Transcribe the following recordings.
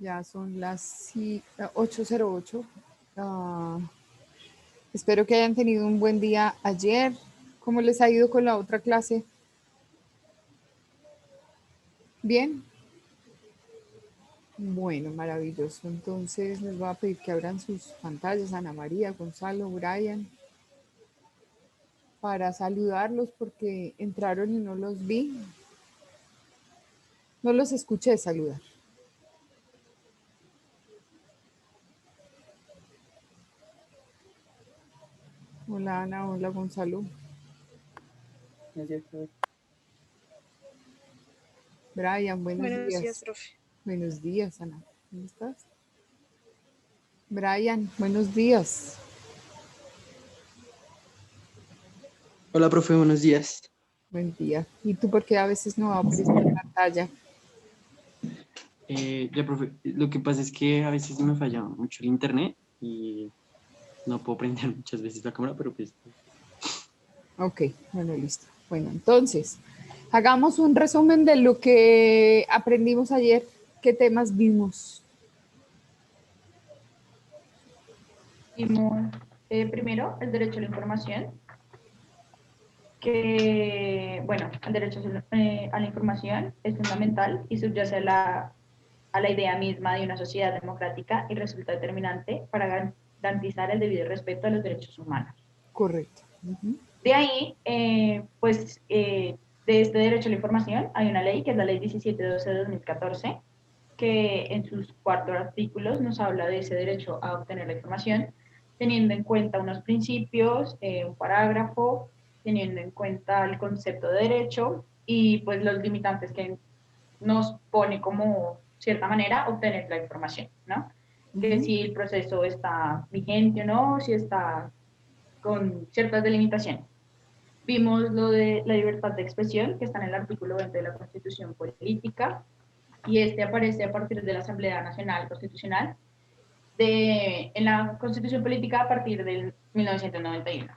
Ya son las 8:08. Ah, espero que hayan tenido un buen día ayer. ¿Cómo les ha ido con la otra clase? ¿Bien? Bueno, maravilloso. Entonces les voy a pedir que abran sus pantallas, Ana María, Gonzalo, Brian, para saludarlos porque entraron y no los vi. No los escuché saludar. Hola Ana, hola Gonzalo. Brian, buenos Buenos días, días. profe. Buenos días, Ana. ¿Cómo estás? Brian, buenos días. Hola, profe, buenos días. Buen día. ¿Y tú por qué a veces no abres tu pantalla? Profe, lo que pasa es que a veces me falla mucho el internet y no puedo prender muchas veces la cámara, pero pues... Ok, bueno, listo. Bueno, entonces, hagamos un resumen de lo que aprendimos ayer. ¿Qué temas vimos? Vimos primero el derecho a la información, que, bueno, el derecho a la información es fundamental y subyace a la idea misma de una sociedad democrática y resulta determinante para garantizar el debido respeto a los derechos humanos. Correcto. De ahí, de este derecho a la información hay una ley, que es la ley 1712 de 2014, que en sus 4 artículos nos habla de ese derecho a obtener la información, teniendo en cuenta unos principios, un parágrafo, teniendo en cuenta el concepto de derecho y pues los limitantes que nos pone como cierta manera obtener la información, ¿no? Que si el proceso está vigente o no, si está con ciertas delimitaciones. Vimos lo de la libertad de expresión, que está en el artículo 20 de la Constitución Política, y este aparece a partir de la Asamblea Nacional Constitucional en la Constitución Política a partir del 1991.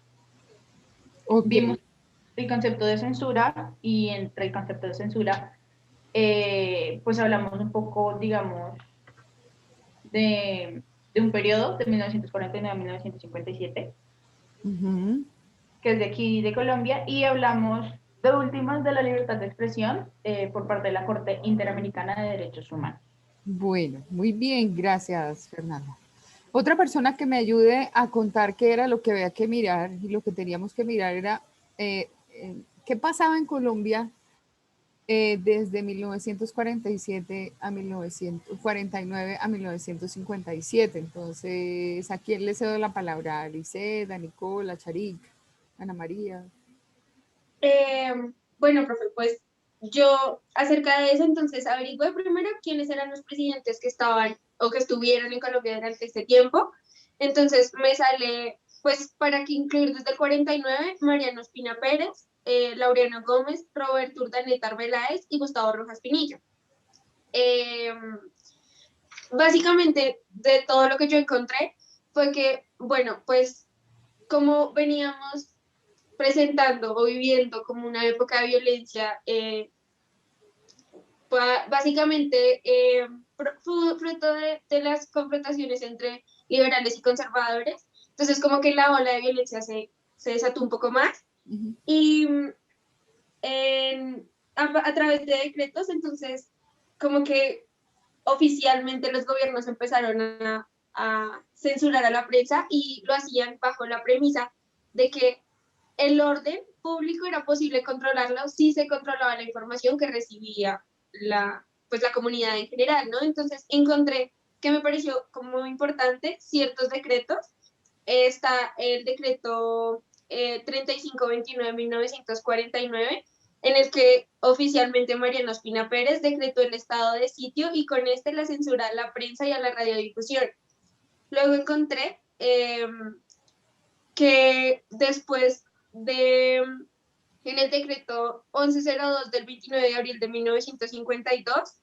Ok. Vimos el concepto de censura y entre el concepto de censura, pues hablamos un poco, digamos, de un periodo de 1949 a 1957, que es de aquí, de Colombia, y hablamos de últimas de la libertad de expresión por parte de la Corte Interamericana de Derechos Humanos. Bueno, muy bien, gracias, Fernanda. Otra persona que me ayude a contar qué era lo que había que mirar y lo que teníamos que mirar era qué pasaba en Colombia desde 1947 a 1949 a 1957. Entonces, ¿a quién le cedo la palabra? ¿A Lisset, a Nicole, a Charik, Ana María? Eh, bueno, profe, pues yo acerca de eso, entonces averigüé primero quiénes eran los presidentes que estaban o que estuvieron en Colombia durante este tiempo. Entonces me sale, pues, para que incluir desde el 49, Mariano Espina Pérez, Laureano Gómez, Roberto Urdaneta Arbeláez y Gustavo Rojas Pinilla. Eh, Básicamente, de todo lo que yo encontré, fue que, bueno, pues como veníamos presentando o viviendo como una época de violencia, básicamente fruto de las confrontaciones entre liberales y conservadores. Entonces, como que la ola de violencia se desató un poco más y a través de decretos, entonces, como que oficialmente los gobiernos empezaron a censurar a la prensa y lo hacían bajo la premisa de que el orden público era posible controlarlo si se controlaba la información que recibía pues la comunidad en general, ¿no? Entonces encontré que me pareció como importante ciertos decretos. Está el decreto 3529 de 1949, en el que oficialmente Mariano Espina Pérez decretó el estado de sitio y con este la censura a la prensa y a la radiodifusión. Luego encontré que después en el decreto 1102 del 29 de abril de 1952,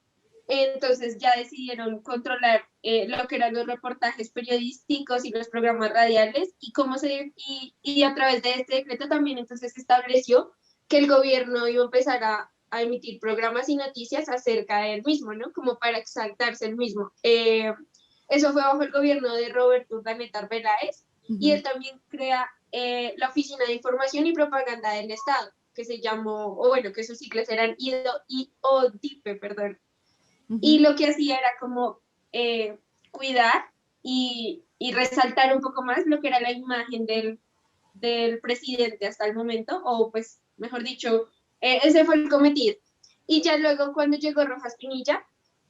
entonces ya decidieron controlar lo que eran los reportajes periodísticos y los programas radiales y a través de este decreto también entonces se estableció que el gobierno iba a empezar a emitir programas y noticias acerca del mismo, ¿no? Como para exaltarse el mismo. Eso fue bajo el gobierno de Roberto Urdaneta Arbeláez, y él también crea la Oficina de Información y Propaganda del Estado, que se llamó, o bueno, que sus siglas eran IODIPE, perdón. Y lo que hacía era como cuidar y resaltar un poco más lo que era la imagen del presidente hasta el momento, o pues, mejor dicho, ese fue el cometido. Y ya luego cuando llegó Rojas Pinilla,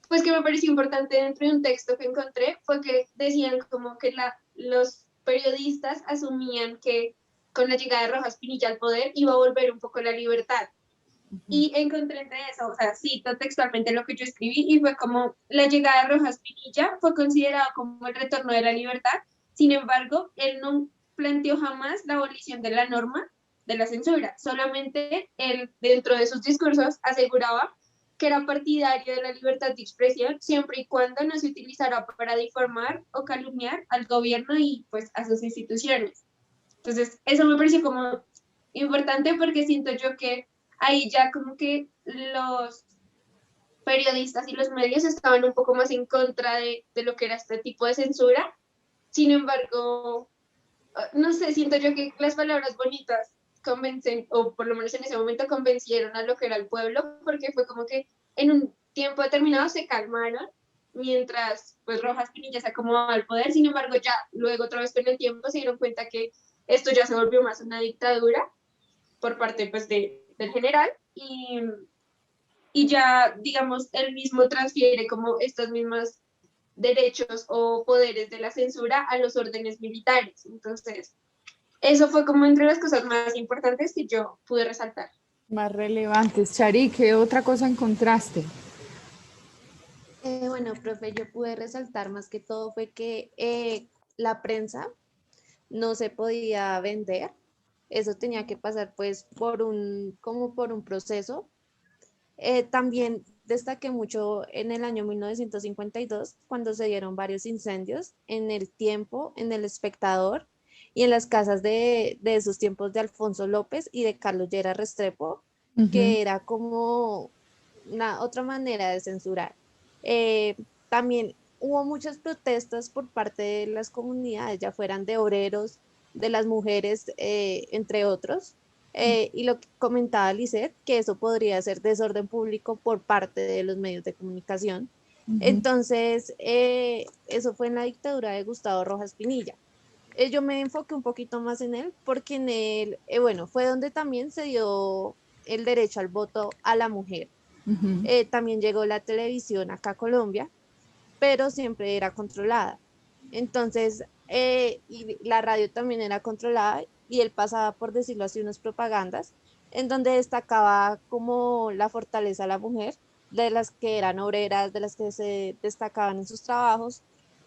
pues que me pareció importante dentro de un texto que encontré, fue que decían como que los periodistas asumían que con la llegada de Rojas Pinilla al poder iba a volver un poco la libertad. Y encontré entre eso, o sea, cito textualmente lo que yo escribí, y fue como la llegada de Rojas Pinilla fue considerada como el retorno de la libertad. Sin embargo, él no planteó jamás la abolición de la norma de la censura, solamente él dentro de sus discursos aseguraba que era partidario de la libertad de expresión siempre y cuando no se utilizara para difamar o calumniar al gobierno y pues a sus instituciones. Entonces, eso me pareció como importante porque siento yo que ahí ya como que los periodistas y los medios estaban un poco más en contra de lo que era este tipo de censura. Sin embargo, no sé, siento yo que las palabras bonitas convencen, o por lo menos en ese momento convencieron a lo que era el pueblo, porque fue como que en un tiempo determinado se calmaron, mientras pues Rojas Pinilla se acomodaba al poder. Sin embargo, ya luego otra vez con el tiempo se dieron cuenta que esto ya se volvió más una dictadura por parte pues del general, y ya, digamos, él mismo transfiere como estos mismos derechos o poderes de la censura a los órdenes militares. Entonces, eso fue como entre las cosas más importantes que yo pude resaltar. Más relevantes. Chari, ¿qué otra cosa encontraste? Bueno, profe, yo pude resaltar más que todo fue que la prensa no se podía vender. Eso tenía que pasar pues como por un proceso. También destaqué mucho en el año 1952, cuando se dieron varios incendios en El Tiempo, en El Espectador y en las casas de esos tiempos de Alfonso López y de Carlos Lleras Restrepo, que era como una otra manera de censurar. También hubo muchas protestas por parte de las comunidades, ya fueran de obreros, de las mujeres, entre otros. Y lo que comentaba Lisset, que eso podría ser desorden público por parte de los medios de comunicación. Entonces, eso fue en la dictadura de Gustavo Rojas Pinilla. Yo me enfoqué un poquito más en él, porque en él, bueno, fue donde también se dio el derecho al voto a la mujer. También llegó la televisión acá a Colombia, pero siempre era controlada. Entonces, y la radio también era controlada, y él pasaba, por decirlo así, unas propagandas en donde destacaba como la fortaleza de la mujer, de las que eran obreras, de las que se destacaban en sus trabajos,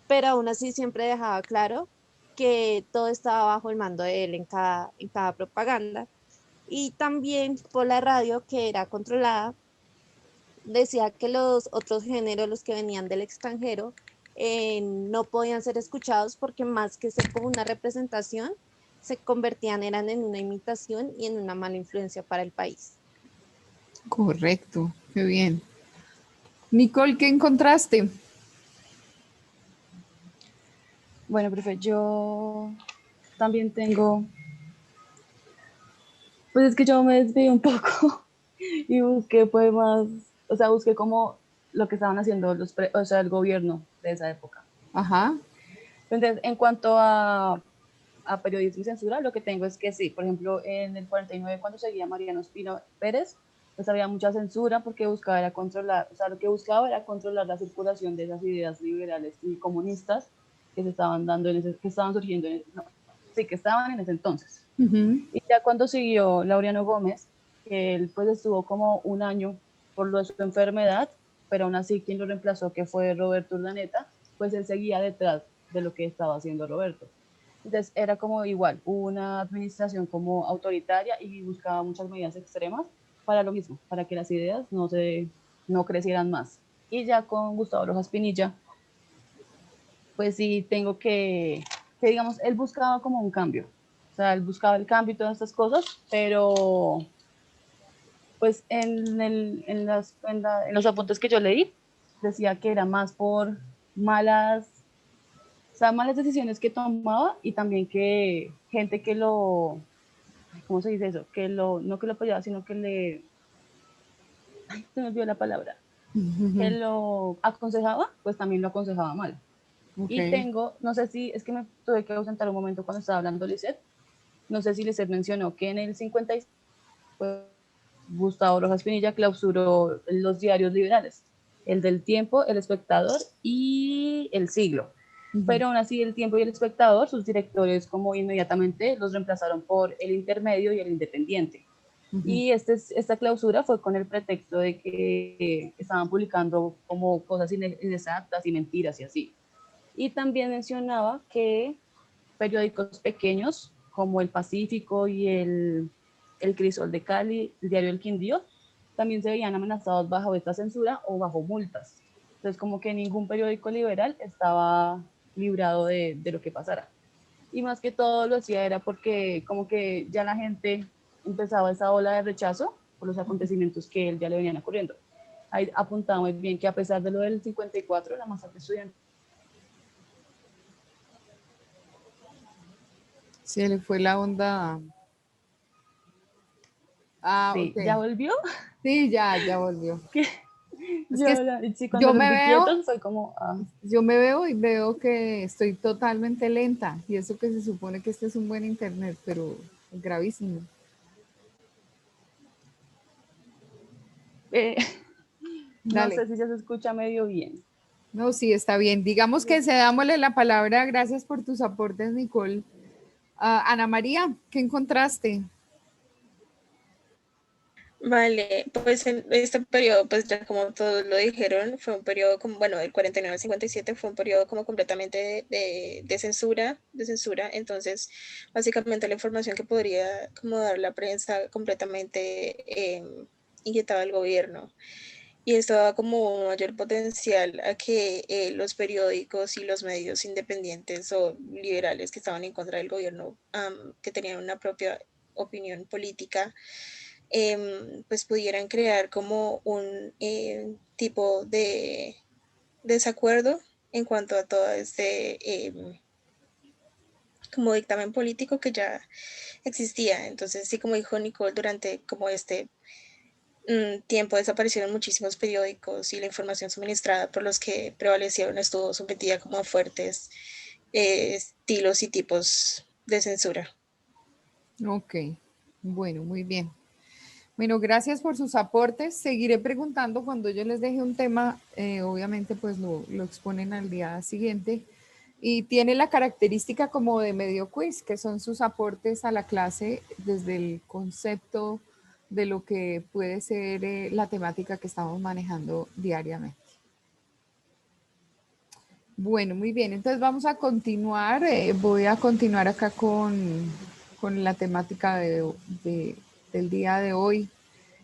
pero aún así siempre dejaba claro que todo estaba bajo el mando de él en cada propaganda. Y también por la radio, que era controlada, decía que los otros géneros, los que venían del extranjero, no podían ser escuchados porque más que ser como una representación, se convertían, eran en una imitación y en una mala influencia para el país. Correcto, qué bien. Nicole, ¿qué encontraste? Bueno, profe, yo también tengo, pues es que yo me desvié un poco y busqué poemas, o sea, busqué como lo que estaban haciendo o sea, el gobierno de esa época. Ajá. Entonces, en cuanto a periodismo y censura, lo que tengo es que sí, por ejemplo, en el 49, cuando seguía Mariano Espino Pérez, pues había mucha censura porque buscaba era controlar, o sea, lo que buscaba era controlar la circulación de esas ideas liberales y comunistas que se estaban dando que estaban surgiendo sí, que estaban en ese entonces. Y ya cuando siguió Laureano Gómez, que él pues estuvo como un año por lo de su enfermedad, pero aún así quien lo reemplazó, que fue Roberto Urdaneta, pues él seguía detrás de lo que estaba haciendo Roberto. Entonces era como igual, una administración como autoritaria y buscaba muchas medidas extremas para lo mismo, para que las ideas no crecieran más. Y ya con Gustavo Rojas Pinilla, pues sí tengo que digamos, él buscaba como un cambio. O sea, él buscaba el cambio y todas estas cosas, pero Pues en los apuntes que yo leí, decía que era más por malas, o sea, malas decisiones que tomaba y también que gente que lo, ¿cómo se dice eso? No que lo apoyaba, sino que se me olvidó la palabra, que lo aconsejaba, pues también lo aconsejaba mal. Ok. Y no sé si, es que me tuve que ausentar un momento cuando estaba hablando Lisette, no sé si Lisette mencionó que en el 56, pues, Gustavo Rojas Pinilla clausuró los diarios liberales, el del Tiempo, el Espectador y el Siglo. Pero aún así el Tiempo y el Espectador, sus directores como inmediatamente los reemplazaron por el Intermedio y el Independiente. Y esta clausura fue con el pretexto de que estaban publicando como cosas inexactas y mentiras y así. Y también mencionaba que periódicos pequeños como El Pacífico y el Crisol de Cali, el diario El Quindío, también se veían amenazados bajo esta censura o bajo multas. Entonces, como que ningún periódico liberal estaba librado de lo que pasara. Y más que todo lo hacía era porque como que ya la gente empezaba esa ola de rechazo por los acontecimientos que él ya le venían ocurriendo. Ahí apuntaba muy bien que a pesar de lo del 54, la masacre estudiantil. Se le fue la onda. Ah, Sí, ¿ya ok. volvió? Sí, ya volvió. Es que Sí, cuando yo los me vi veo, quietos fue como, yo me veo y veo que estoy totalmente lenta. Y eso que se supone que este es un buen internet, pero es gravísimo. eh, no Dale. sé si ya se escucha medio bien. No, sí, está bien. Digamos que cedámosle la palabra. Gracias por tus aportes, Nicole. Ana María, ¿qué encontraste? Vale, pues en este periodo, pues ya como todos lo dijeron, fue un periodo como, bueno, del 49 al 57 fue un periodo como completamente de censura, entonces básicamente la información que podría como dar la prensa completamente inyectaba al gobierno y esto daba como un mayor potencial a que los periódicos y los medios independientes o liberales que estaban en contra del gobierno, que tenían una propia opinión política, pues pudieran crear como un tipo de desacuerdo en cuanto a todo este como dictamen político que ya existía. Entonces, sí, como dijo Nicole, durante como este tiempo desaparecieron muchísimos periódicos y la información suministrada por los que prevalecieron estuvo sometida como a fuertes estilos y tipos de censura. Ok, bueno, muy bien. Bueno, gracias por sus aportes. Seguiré preguntando cuando yo les deje un tema, obviamente pues lo exponen al día siguiente y tiene la característica como de medio quiz, que son sus aportes a la clase desde el concepto de lo que puede ser la temática que estamos manejando diariamente. Bueno, muy bien, entonces vamos a continuar. Voy a continuar acá con la temática del día de hoy,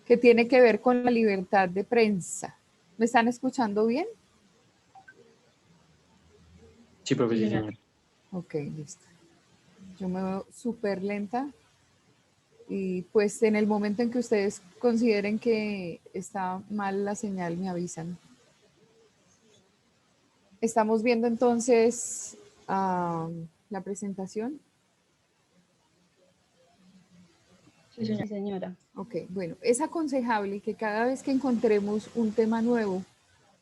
que tiene que ver con la libertad de prensa. ¿Me están escuchando bien? Sí, profe, Sí, sí, señor. señor. Ok, listo. Yo me veo súper lenta y pues en el momento en que ustedes consideren que está mal la señal, me avisan. Estamos viendo entonces la presentación. Sí, señor. Sí, señora. Ok, bueno, es aconsejable que cada vez que encontremos un tema nuevo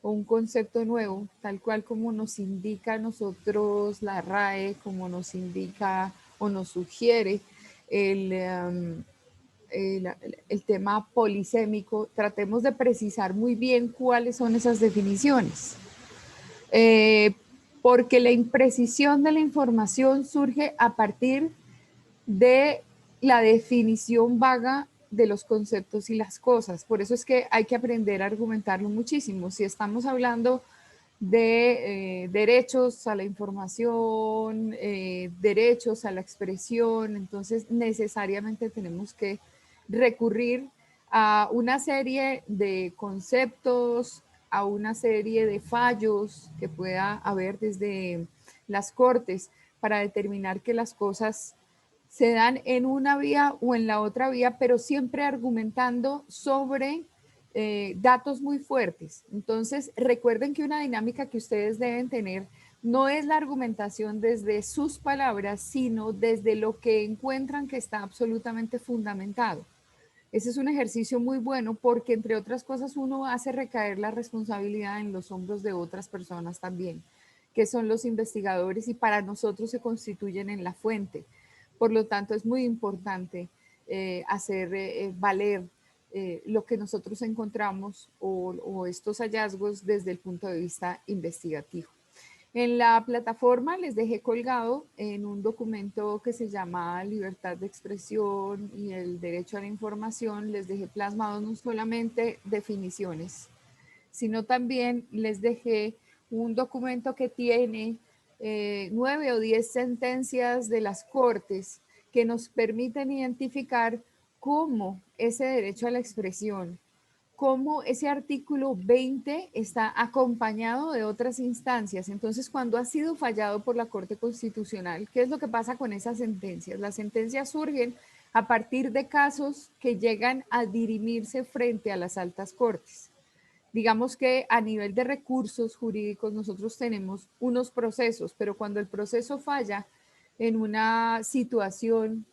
o un concepto nuevo, tal cual como nos indica a nosotros la RAE, como nos indica o nos sugiere el tema polisémico, tratemos de precisar muy bien cuáles son esas definiciones. Porque la imprecisión de la información surge a partir de la definición vaga de los conceptos y las cosas. Por eso es que hay que aprender a argumentarlo muchísimo. Si estamos hablando de derechos a la información, derechos a la expresión, entonces necesariamente tenemos que recurrir a una serie de conceptos, a una serie de fallos que pueda haber desde las cortes para determinar que las cosas se dan en una vía o en la otra vía, pero siempre argumentando sobre datos muy fuertes. Entonces, recuerden que una dinámica que ustedes deben tener no es la argumentación desde sus palabras, sino desde lo que encuentran que está absolutamente fundamentado. Ese es un ejercicio muy bueno porque, entre otras cosas, uno hace recaer la responsabilidad en los hombros de otras personas también, que son los investigadores y para nosotros se constituyen en la fuente. Por lo tanto, es muy importante hacer valer lo que nosotros encontramos o estos hallazgos desde el punto de vista investigativo. En la plataforma les dejé colgado en un documento que se llama Libertad de Expresión y el Derecho a la Información, les dejé plasmados no solamente definiciones, sino también les dejé un documento que tiene 9 o 10 sentencias de las Cortes que nos permiten identificar cómo ese derecho a la expresión, cómo ese artículo 20 está acompañado de otras instancias. Entonces, cuando ha sido fallado por la Corte Constitucional, ¿qué es lo que pasa con esas sentencias? Las sentencias surgen a partir de casos que llegan a dirimirse frente a las altas cortes. Digamos que a nivel de recursos jurídicos nosotros tenemos unos procesos, pero cuando el proceso falla en una situación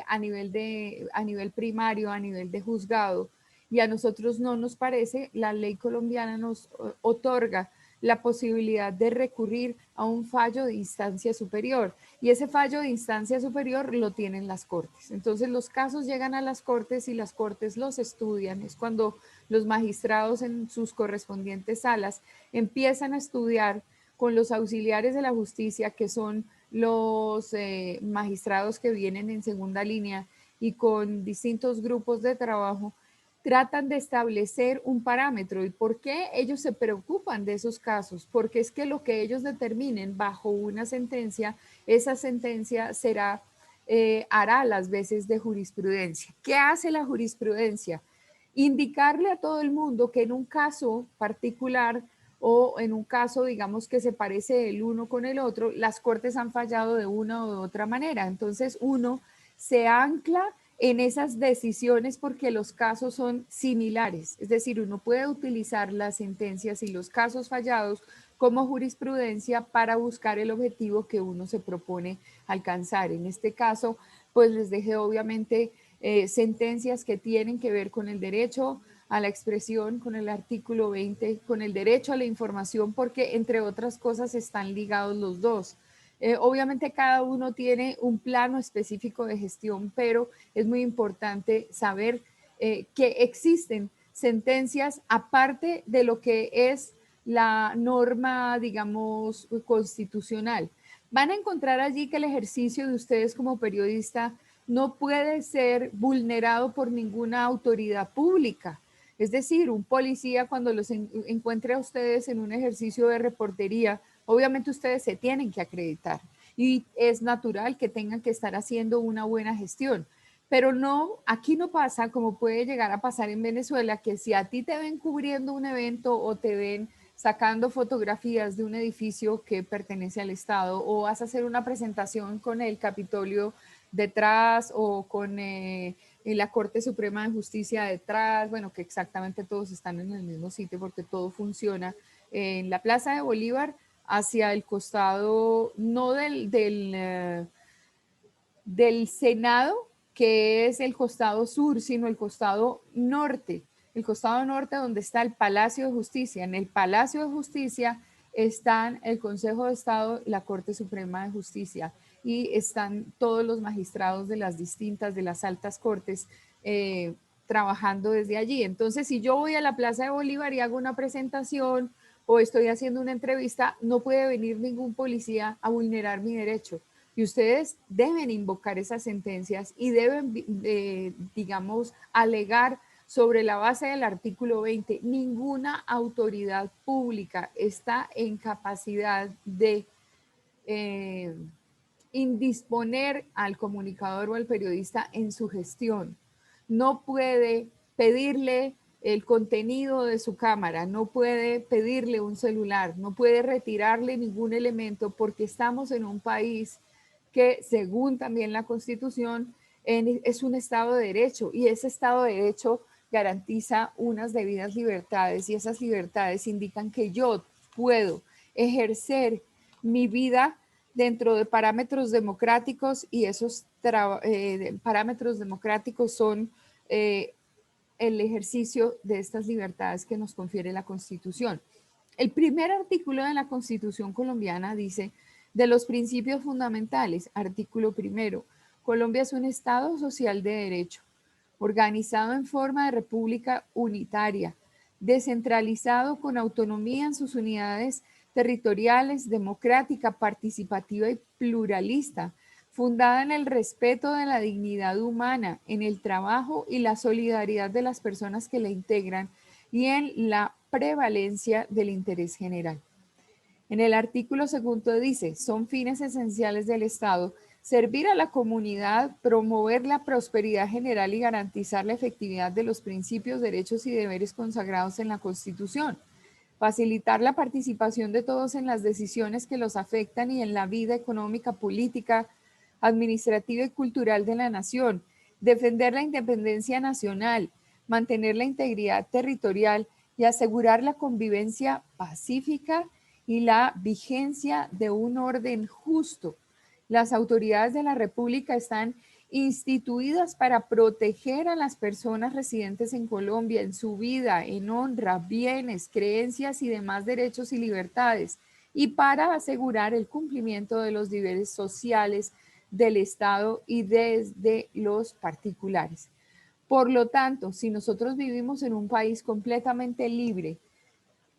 a nivel primario, a nivel de juzgado, y a nosotros no nos parece, la ley colombiana nos otorga la posibilidad de recurrir a un fallo de instancia superior, y ese fallo de instancia superior lo tienen las cortes. Entonces los casos llegan a las cortes y las cortes los estudian. Es cuando los magistrados en sus correspondientes salas empiezan a estudiar con los auxiliares de la justicia, que son los magistrados que vienen en segunda línea, y con distintos grupos de trabajo, tratan de establecer un parámetro. ¿Y por qué ellos se preocupan de esos casos? Porque es que lo que ellos determinen bajo una sentencia, esa sentencia hará las veces de jurisprudencia. ¿Qué hace la jurisprudencia? Indicarle a todo el mundo que en un caso particular o en un caso, digamos, que se parece el uno con el otro, las cortes han fallado de una o de otra manera. Entonces uno se ancla en esas decisiones porque los casos son similares. Es decir, uno puede utilizar las sentencias y los casos fallados como jurisprudencia para buscar el objetivo que uno se propone alcanzar. En este caso, pues les dejé obviamente sentencias que tienen que ver con el derecho a la expresión, con el artículo 20, con el derecho a la información, porque entre otras cosas están ligados los dos. Obviamente cada uno tiene un plano específico de gestión, pero es muy importante saber que existen sentencias aparte de lo que es la norma, digamos, constitucional. Van a encontrar allí que el ejercicio de ustedes como periodista no puede ser vulnerado por ninguna autoridad pública. Es decir, un policía cuando los encuentre a ustedes en un ejercicio de reportería, obviamente ustedes se tienen que acreditar y es natural que tengan que estar haciendo una buena gestión. Pero no, aquí no pasa como puede llegar a pasar en Venezuela, que si a ti te ven cubriendo un evento o te ven sacando fotografías de un edificio que pertenece al Estado o vas a hacer una presentación con el Capitolio detrás o con la Corte Suprema de Justicia detrás, bueno, que exactamente todos están en el mismo sitio porque todo funciona en la Plaza de Bolívar hacia el costado, no del Senado, que es el costado sur, sino el costado norte donde está el Palacio de Justicia. En el Palacio de Justicia están el Consejo de Estado y la Corte Suprema de Justicia y están todos los magistrados de las altas cortes trabajando desde allí. Entonces, si yo voy a la Plaza de Bolívar y hago una presentación o estoy haciendo una entrevista, no puede venir ningún policía a vulnerar mi derecho. Y ustedes deben invocar esas sentencias y deben, digamos, alegar sobre la base del artículo 20. Ninguna autoridad pública está en capacidad de indisponer al comunicador o al periodista en su gestión. No puede pedirle el contenido de su cámara, no puede pedirle un celular, no puede retirarle ningún elemento porque estamos en un país que según también la Constitución es un Estado de Derecho, y ese Estado de Derecho garantiza unas debidas libertades, y esas libertades indican que yo puedo ejercer mi vida dentro de parámetros democráticos, y esos parámetros democráticos son el ejercicio de estas libertades que nos confiere la Constitución. El primer artículo de la Constitución colombiana dice: de los principios fundamentales, artículo primero, Colombia es un Estado social de derecho, organizado en forma de república unitaria, descentralizado con autonomía en sus unidades territoriales, democrática, participativa y pluralista, fundada en el respeto de la dignidad humana, en el trabajo y la solidaridad de las personas que la integran y en la prevalencia del interés general. En el artículo segundo dice: son fines esenciales del Estado servir a la comunidad, promover la prosperidad general y garantizar la efectividad de los principios, derechos y deberes consagrados en la Constitución, facilitar la participación de todos en las decisiones que los afectan y en la vida económica, política, administrativa y cultural de la nación, defender la independencia nacional, mantener la integridad territorial y asegurar la convivencia pacífica y la vigencia de un orden justo. Las autoridades de la República están instituidas para proteger a las personas residentes en Colombia en su vida, en honra, bienes, creencias y demás derechos y libertades, y para asegurar el cumplimiento de los deberes sociales del Estado y desde los particulares. Por lo tanto, si nosotros vivimos en un país completamente libre,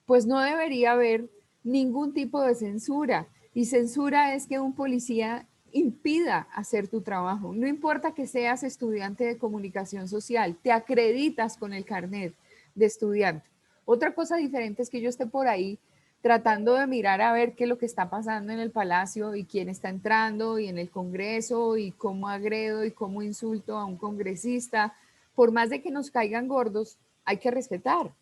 pues no debería haber ningún tipo de censura. Y censura es que un policía impida hacer tu trabajo. No importa que seas estudiante de comunicación social, te acreditas con el carnet de estudiante. Otra cosa diferente es que yo esté por ahí tratando de mirar a ver qué es lo que está pasando en el Palacio y quién está entrando y en el Congreso y cómo agredo y cómo insulto a un congresista. Por más de que nos caigan gordos, hay que respetar.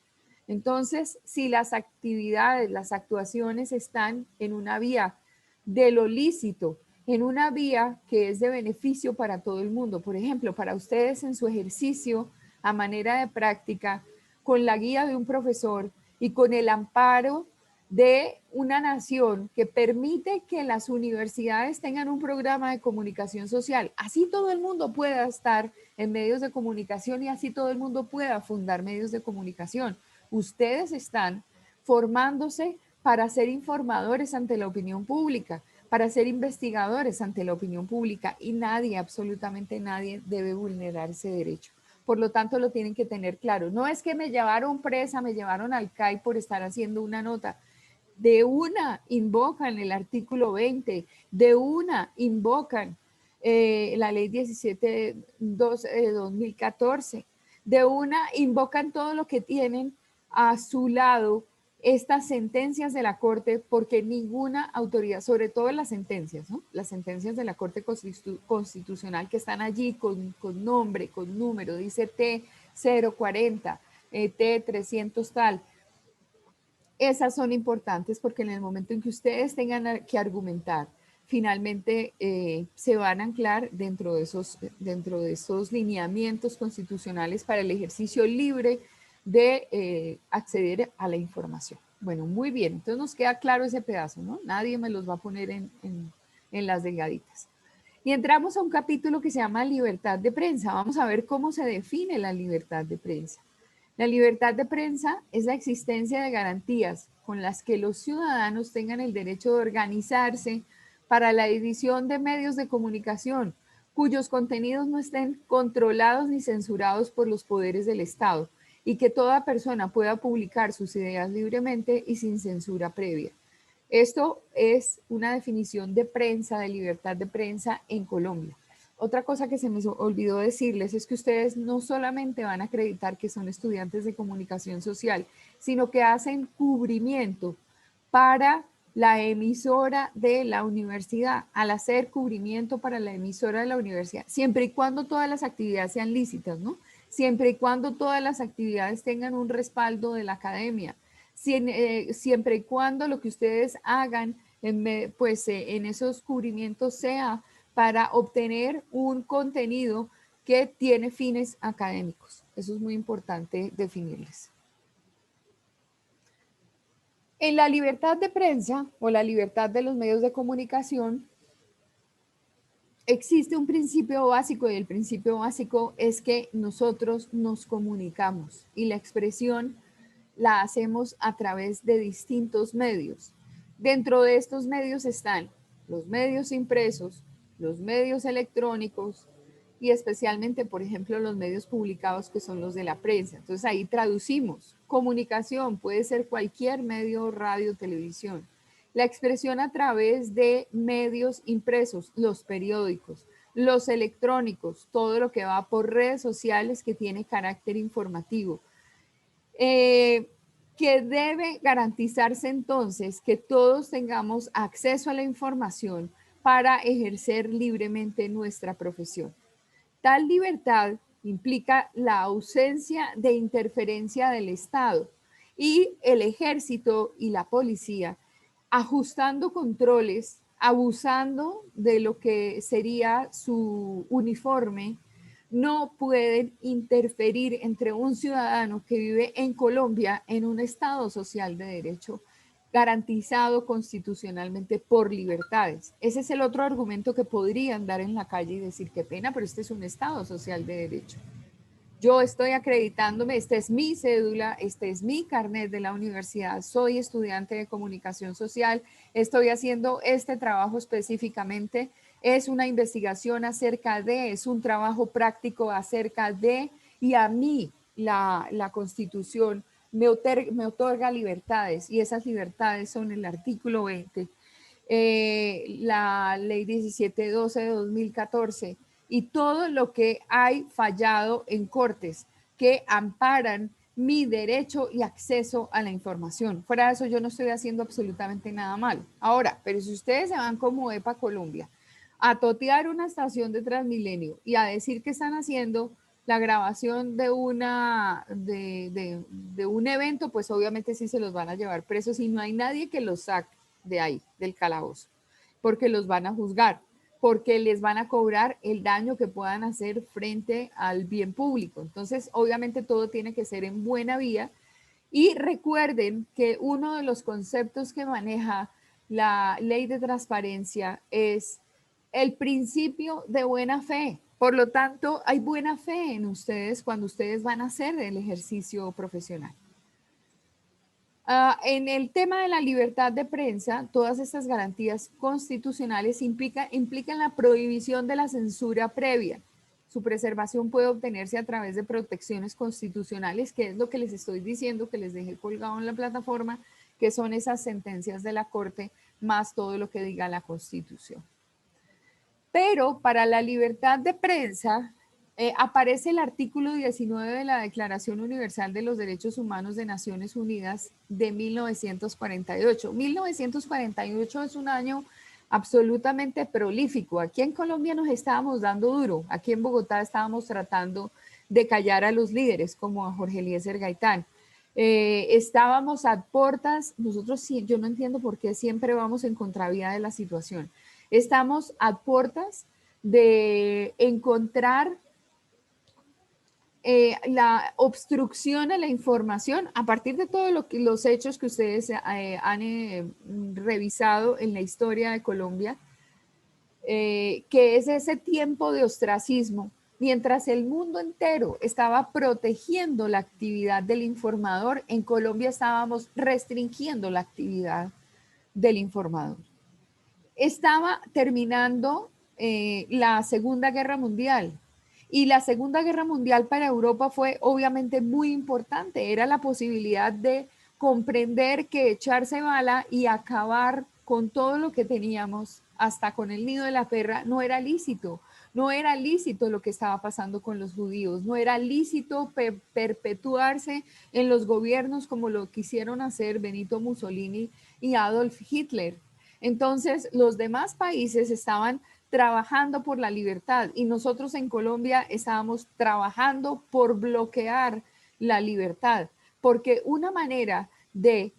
Entonces, si las actividades, las actuaciones están en una vía de lo lícito, en una vía que es de beneficio para todo el mundo, por ejemplo, para ustedes en su ejercicio a manera de práctica, con la guía de un profesor y con el amparo de una nación que permite que las universidades tengan un programa de comunicación social, así todo el mundo pueda estar en medios de comunicación y así todo el mundo pueda fundar medios de comunicación. Ustedes están formándose para ser informadores ante la opinión pública, para ser investigadores ante la opinión pública, y nadie, absolutamente nadie, debe vulnerar ese derecho. Por lo tanto, lo tienen que tener claro. No es que me llevaron presa, me llevaron al CAI por estar haciendo una nota. De una invocan el artículo 20, de una invocan la ley 17.2 de 2014, de una invocan todo lo que tienen a su lado estas sentencias de la Corte, porque ninguna autoridad, sobre todo las sentencias, ¿no? Las sentencias de la Corte Constitucional que están allí con nombre, con número, dice T040, T300 tal. Esas son importantes porque en el momento en que ustedes tengan que argumentar, finalmente se van a anclar dentro de esos lineamientos constitucionales para el ejercicio libre de acceder a la información. Bueno, muy bien, entonces nos queda claro ese pedazo, ¿no? Nadie me los va a poner en las delgaditas. Y entramos a un capítulo que se llama libertad de prensa. Vamos a ver cómo se define la libertad de prensa. La libertad de prensa es la existencia de garantías con las que los ciudadanos tengan el derecho de organizarse para la edición de medios de comunicación cuyos contenidos no estén controlados ni censurados por los poderes del Estado, y que toda persona pueda publicar sus ideas libremente y sin censura previa. Esto es una definición de prensa, de libertad de prensa en Colombia. Otra cosa que se me olvidó decirles es que ustedes no solamente van a acreditar que son estudiantes de comunicación social, sino que hacen cubrimiento para la emisora de la universidad, al hacer cubrimiento para la emisora de la universidad, siempre y cuando todas las actividades sean lícitas, ¿no? Siempre y cuando todas las actividades tengan un respaldo de la academia, siempre y cuando lo que ustedes hagan en esos cubrimientos sea para obtener un contenido que tiene fines académicos. Eso es muy importante definirles. En la libertad de prensa o la libertad de los medios de comunicación existe un principio básico y el principio básico es que nosotros nos comunicamos y la expresión la hacemos a través de distintos medios. Dentro de estos medios están los medios impresos, los medios electrónicos y especialmente, por ejemplo, los medios publicados que son los de la prensa. Entonces ahí traducimos. Comunicación puede ser cualquier medio, radio, televisión. La expresión a través de medios impresos, los periódicos, los electrónicos, todo lo que va por redes sociales que tiene carácter informativo. Que debe garantizarse entonces que todos tengamos acceso a la información para ejercer libremente nuestra profesión. Tal libertad implica la ausencia de interferencia del Estado y el ejército y la policía ajustando controles, abusando de lo que sería su uniforme, no pueden interferir entre un ciudadano que vive en Colombia en un Estado social de derecho garantizado constitucionalmente por libertades. Ese es el otro argumento que podrían dar en la calle y decir, qué pena, pero este es un Estado social de derecho. Yo estoy acreditándome, esta es mi cédula, este es mi carnet de la universidad, soy estudiante de comunicación social, estoy haciendo este trabajo específicamente, es una investigación acerca de, es un trabajo práctico acerca de, y a mí la Constitución me otorga libertades y esas libertades son el artículo 20, la ley 1712 de 2014 y todo lo que hay fallado en cortes que amparan mi derecho y acceso a la información. Fuera de eso yo no estoy haciendo absolutamente nada mal. Ahora, pero si ustedes se van como EPA Colombia a totear una estación de Transmilenio y a decir que están haciendo la grabación de un evento, pues obviamente sí se los van a llevar presos y no hay nadie que los saque de ahí, del calabozo, porque los van a juzgar, porque les van a cobrar el daño que puedan hacer frente al bien público. Entonces, obviamente todo tiene que ser en buena vía y recuerden que uno de los conceptos que maneja la ley de transparencia es el principio de buena fe. Por lo tanto, hay buena fe en ustedes cuando ustedes van a hacer el ejercicio profesional. En el tema de la libertad de prensa, todas estas garantías constitucionales implican la prohibición de la censura previa. Su preservación puede obtenerse a través de protecciones constitucionales, que es lo que les estoy diciendo, que les dejé colgado en la plataforma, que son esas sentencias de la Corte, más todo lo que diga la Constitución. Pero para la libertad de prensa, aparece el artículo 19 de la Declaración Universal de los Derechos Humanos de Naciones Unidas de 1948. 1948 es un año absolutamente prolífico. Aquí en Colombia nos estábamos dando duro. Aquí en Bogotá estábamos tratando de callar a los líderes como a Jorge Eliezer Gaitán. Estábamos a puertas, nosotros sí, yo no entiendo por qué siempre vamos en contravía de la situación. Estamos a puertas de encontrar la obstrucción a la información a partir de todos los hechos que ustedes han revisado en la historia de Colombia, que es ese tiempo de ostracismo, mientras el mundo entero estaba protegiendo la actividad del informador, en Colombia estábamos restringiendo la actividad del informador. Estaba terminando la Segunda Guerra Mundial. Y la Segunda Guerra Mundial para Europa fue obviamente muy importante. Era la posibilidad de comprender que echarse bala y acabar con todo lo que teníamos, hasta con el nido de la perra, no era lícito. No era lícito lo que estaba pasando con los judíos. No era lícito perpetuarse en los gobiernos como lo quisieron hacer Benito Mussolini y Adolf Hitler. Entonces, los demás países estaban trabajando por la libertad y nosotros en Colombia estábamos trabajando por bloquear la libertad, porque una manera de,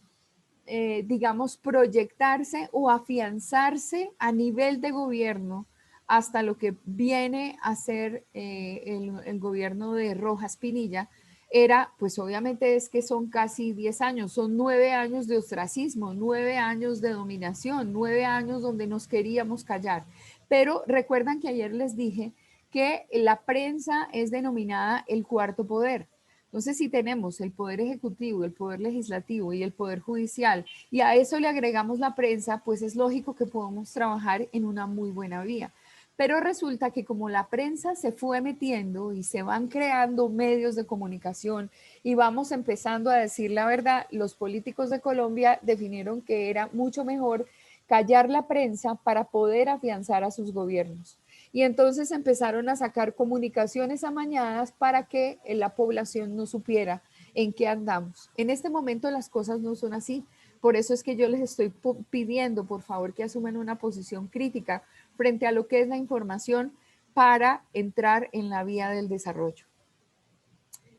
digamos, proyectarse o afianzarse a nivel de gobierno hasta lo que viene a ser el gobierno de Rojas Pinilla, era, pues obviamente es que son casi 10 años, son 9 años de ostracismo, 9 años de dominación, 9 años donde nos queríamos callar. Pero recuerdan que ayer les dije que la prensa es denominada el cuarto poder. Entonces, si tenemos el poder ejecutivo, el poder legislativo y el poder judicial, y a eso le agregamos la prensa, pues es lógico que podamos trabajar en una muy buena vía. Pero resulta que como la prensa se fue metiendo y se van creando medios de comunicación y vamos empezando a decir la verdad, los políticos de Colombia definieron que era mucho mejor callar la prensa para poder afianzar a sus gobiernos. Y entonces empezaron a sacar comunicaciones amañadas para que la población no supiera en qué andamos. En este momento las cosas no son así. Por eso es que yo les estoy pidiendo, por favor, que asuman una posición crítica frente a lo que es la información para entrar en la vía del desarrollo.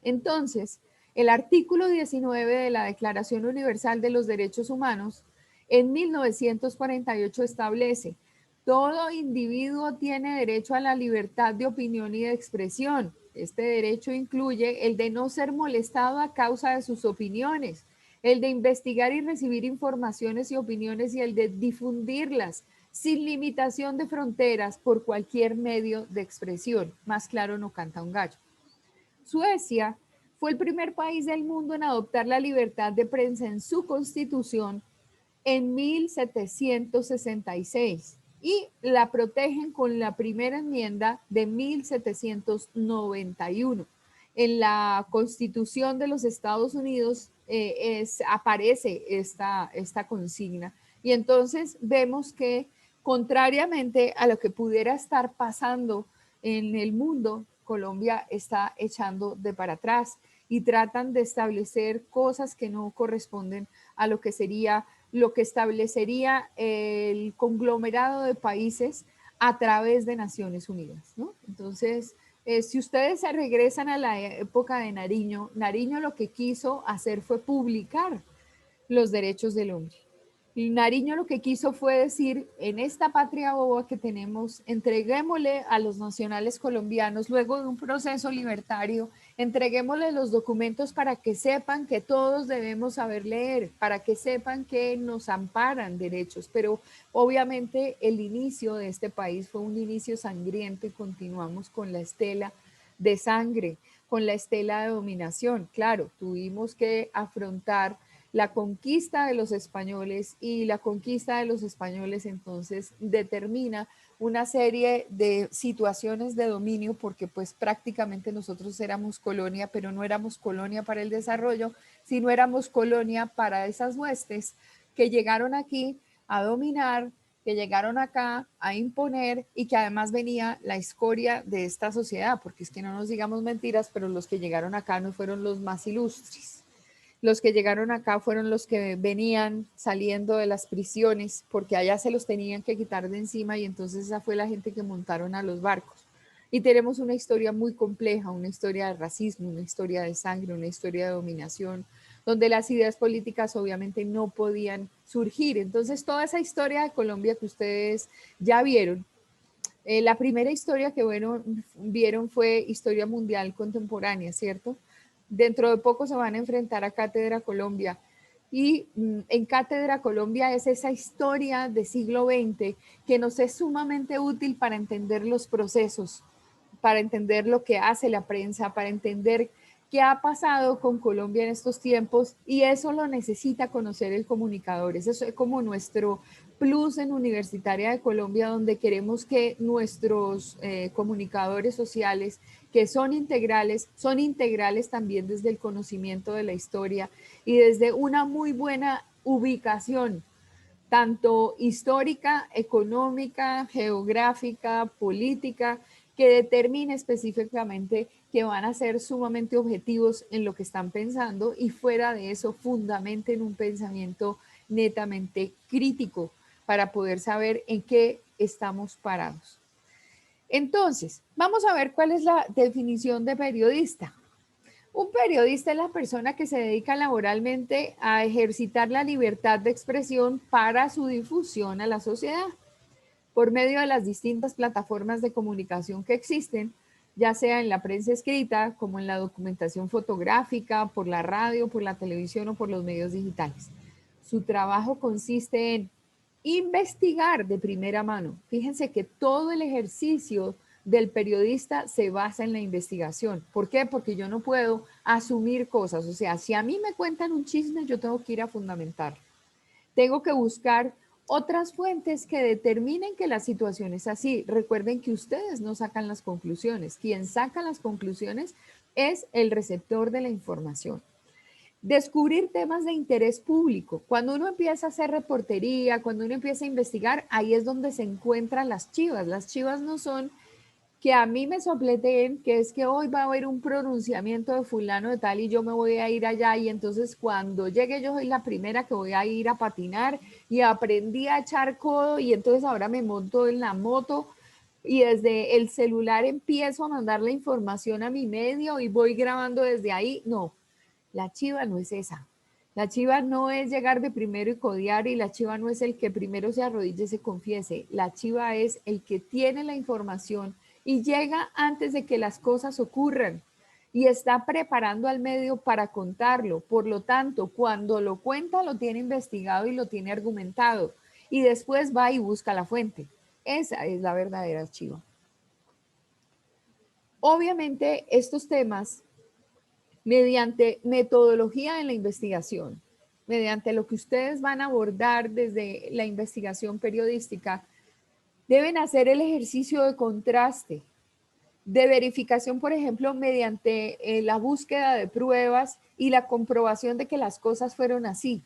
Entonces, el artículo 19 de la Declaración Universal de los Derechos Humanos en 1948 establece: todo individuo tiene derecho a la libertad de opinión y de expresión. Este derecho incluye el de no ser molestado a causa de sus opiniones, el de investigar y recibir informaciones y opiniones y el de difundirlas sin limitación de fronteras por cualquier medio de expresión. Más claro no canta un gallo. Suecia fue el primer país del mundo en adoptar la libertad de prensa en su constitución en 1766 y la protegen con la primera enmienda de 1791. En la Constitución de los Estados Unidos aparece esta consigna. Y entonces vemos que, contrariamente a lo que pudiera estar pasando en el mundo, Colombia está echando de para atrás y tratan de establecer cosas que no corresponden a lo que sería, lo que establecería el conglomerado de países a través de Naciones Unidas, ¿no? Entonces, si ustedes se regresan a la época de Nariño, Nariño lo que quiso hacer fue publicar los derechos del hombre. Y Nariño lo que quiso fue decir: en esta patria boba que tenemos, entreguémosle a los nacionales colombianos, luego de un proceso libertario, entreguémosle los documentos para que sepan que todos debemos saber leer, para que sepan que nos amparan derechos. Pero obviamente el inicio de este país fue un inicio sangriento y continuamos con la estela de sangre, con la estela de dominación. Claro, tuvimos que afrontar la conquista de los españoles, y la conquista de los españoles entonces determina una serie de situaciones de dominio, porque pues prácticamente nosotros éramos colonia, pero no éramos colonia para el desarrollo, sino éramos colonia para esas huestes que llegaron aquí a dominar, que llegaron acá a imponer, y que además venía la escoria de esta sociedad, porque es que no nos digamos mentiras, pero los que llegaron acá no fueron los más ilustres. Los que llegaron acá fueron los que venían saliendo de las prisiones, porque allá se los tenían que quitar de encima, y entonces esa fue la gente que montaron a los barcos. Y tenemos una historia muy compleja, una historia de racismo, una historia de sangre, una historia de dominación, donde las ideas políticas obviamente no podían surgir. Entonces toda esa historia de Colombia que ustedes ya vieron, la primera historia que vieron fue Historia Mundial Contemporánea, ¿cierto? Dentro de poco se van a enfrentar a Cátedra Colombia, y en Cátedra Colombia es esa historia del siglo XX que nos es sumamente útil para entender los procesos, para entender lo que hace la prensa, para entender qué ha pasado con Colombia en estos tiempos, y eso lo necesita conocer el comunicador. Eso es como nuestro plus en Universitaria de Colombia, donde queremos que nuestros comunicadores sociales, que son integrales también desde el conocimiento de la historia y desde una muy buena ubicación, tanto histórica, económica, geográfica, política, que determine específicamente que van a ser sumamente objetivos en lo que están pensando, y fuera de eso fundamenten un pensamiento netamente crítico para poder saber en qué estamos parados. Entonces, vamos a ver cuál es la definición de periodista. Un periodista es la persona que se dedica laboralmente a ejercitar la libertad de expresión para su difusión a la sociedad. por medio de las distintas plataformas de comunicación que existen, ya sea en la prensa escrita, como en la documentación fotográfica, por la radio, por la televisión o por los medios digitales. Su trabajo consiste en investigar de primera mano. Fíjense que todo el ejercicio del periodista se basa en la investigación. ¿Por qué? Porque yo no puedo asumir cosas. O sea, si a mí me cuentan un chisme, yo tengo que ir a fundamentar. Tengo que buscar otras fuentes que determinen que la situación es así. Recuerden que ustedes no sacan las conclusiones. Quien saca las conclusiones es el receptor de la información. Descubrir temas de interés público. Cuando uno empieza a hacer reportería, cuando uno empieza a investigar, ahí es donde se encuentran las chivas. Las chivas no son que a mí me sopleteen, que es que hoy va a haber un pronunciamiento de fulano de tal y yo me voy a ir allá y entonces cuando llegue yo soy la primera que voy a ir a patinar y aprendí a echar codo y entonces ahora me monto en la moto y desde el celular empiezo a mandar la información a mi medio y voy grabando desde ahí. No, la chiva no es esa. La chiva no es llegar de primero y codear y la chiva no es el que primero se arrodille y se confiese. La chiva es el que tiene la información y llega antes de que las cosas ocurran y está preparando al medio para contarlo. Por lo tanto, cuando lo cuenta, lo tiene investigado y lo tiene argumentado y después va y busca la fuente. Esa es la verdadera chiva. Obviamente, estos temas, mediante metodología en la investigación, mediante lo que ustedes van a abordar desde la investigación periodística, deben hacer el ejercicio de contraste, de verificación, por ejemplo, mediante la búsqueda de pruebas y la comprobación de que las cosas fueron así.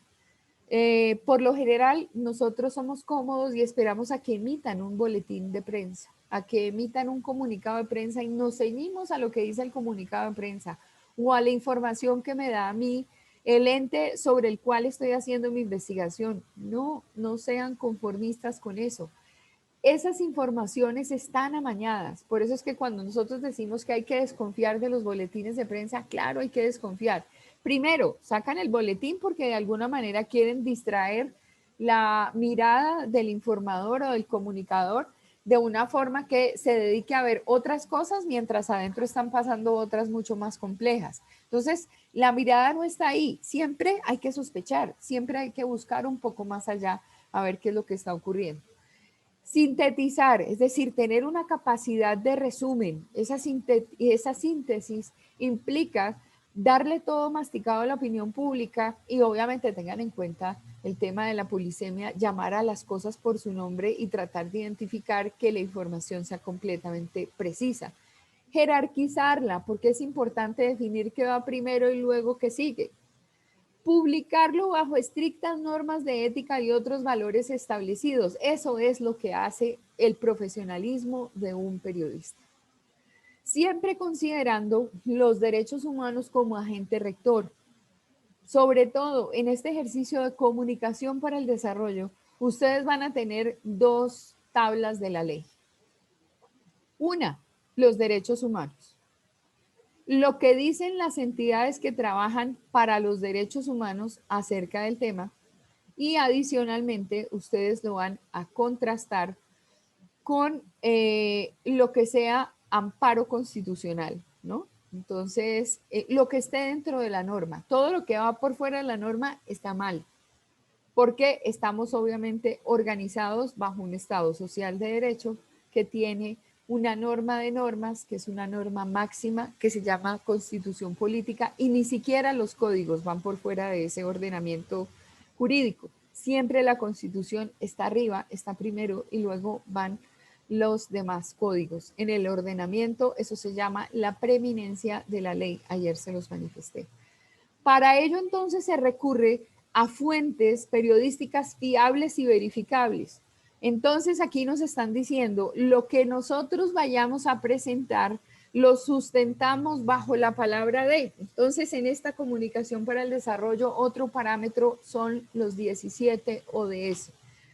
Por lo general, nosotros somos cómodos y esperamos a que emitan un boletín de prensa, a que emitan un comunicado de prensa y nos ceñimos a lo que dice el comunicado de prensa o a la información que me da a mí el ente sobre el cual estoy haciendo mi investigación. No, no sean conformistas con eso. Esas informaciones están amañadas. Por eso es que cuando nosotros decimos que hay que desconfiar de los boletines de prensa, claro, hay que desconfiar. Primero, sacan el boletín porque de alguna manera quieren distraer la mirada del informador o del comunicador de una forma que se dedique a ver otras cosas mientras adentro están pasando otras mucho más complejas. Entonces, la mirada no está ahí. Siempre hay que sospechar, siempre hay que buscar un poco más allá a ver qué es lo que está ocurriendo. Sintetizar, es decir, tener una capacidad de resumen, esa síntesis implica darle todo masticado a la opinión pública y obviamente tengan en cuenta el tema de la polisemia, llamar a las cosas por su nombre y tratar de identificar que la información sea completamente precisa. Jerarquizarla, porque es importante definir qué va primero y luego qué sigue. Publicarlo bajo estrictas normas de ética y otros valores establecidos. Eso es lo que hace el profesionalismo de un periodista. Siempre considerando los derechos humanos como agente rector. Sobre todo en este ejercicio de comunicación para el desarrollo, ustedes van a tener dos tablas de la ley. Una, los derechos humanos. Lo que dicen las entidades que trabajan para los derechos humanos acerca del tema y adicionalmente ustedes lo van a contrastar con lo que sea amparo constitucional, ¿no? Entonces, lo que esté dentro de la norma, todo lo que va por fuera de la norma está mal, porque estamos obviamente organizados bajo un Estado social de derecho que tiene una norma de normas, que es una norma máxima, que se llama Constitución Política, y ni siquiera los códigos van por fuera de ese ordenamiento jurídico. Siempre la Constitución está arriba, está primero, y luego van los demás códigos. En el ordenamiento, eso se llama la preeminencia de la ley. Ayer se los manifesté. Para ello, entonces, se recurre a fuentes periodísticas fiables y verificables. Entonces aquí nos están diciendo lo que nosotros vayamos a presentar lo sustentamos bajo la palabra de. Entonces en esta comunicación para el desarrollo otro parámetro son los 17 ODS.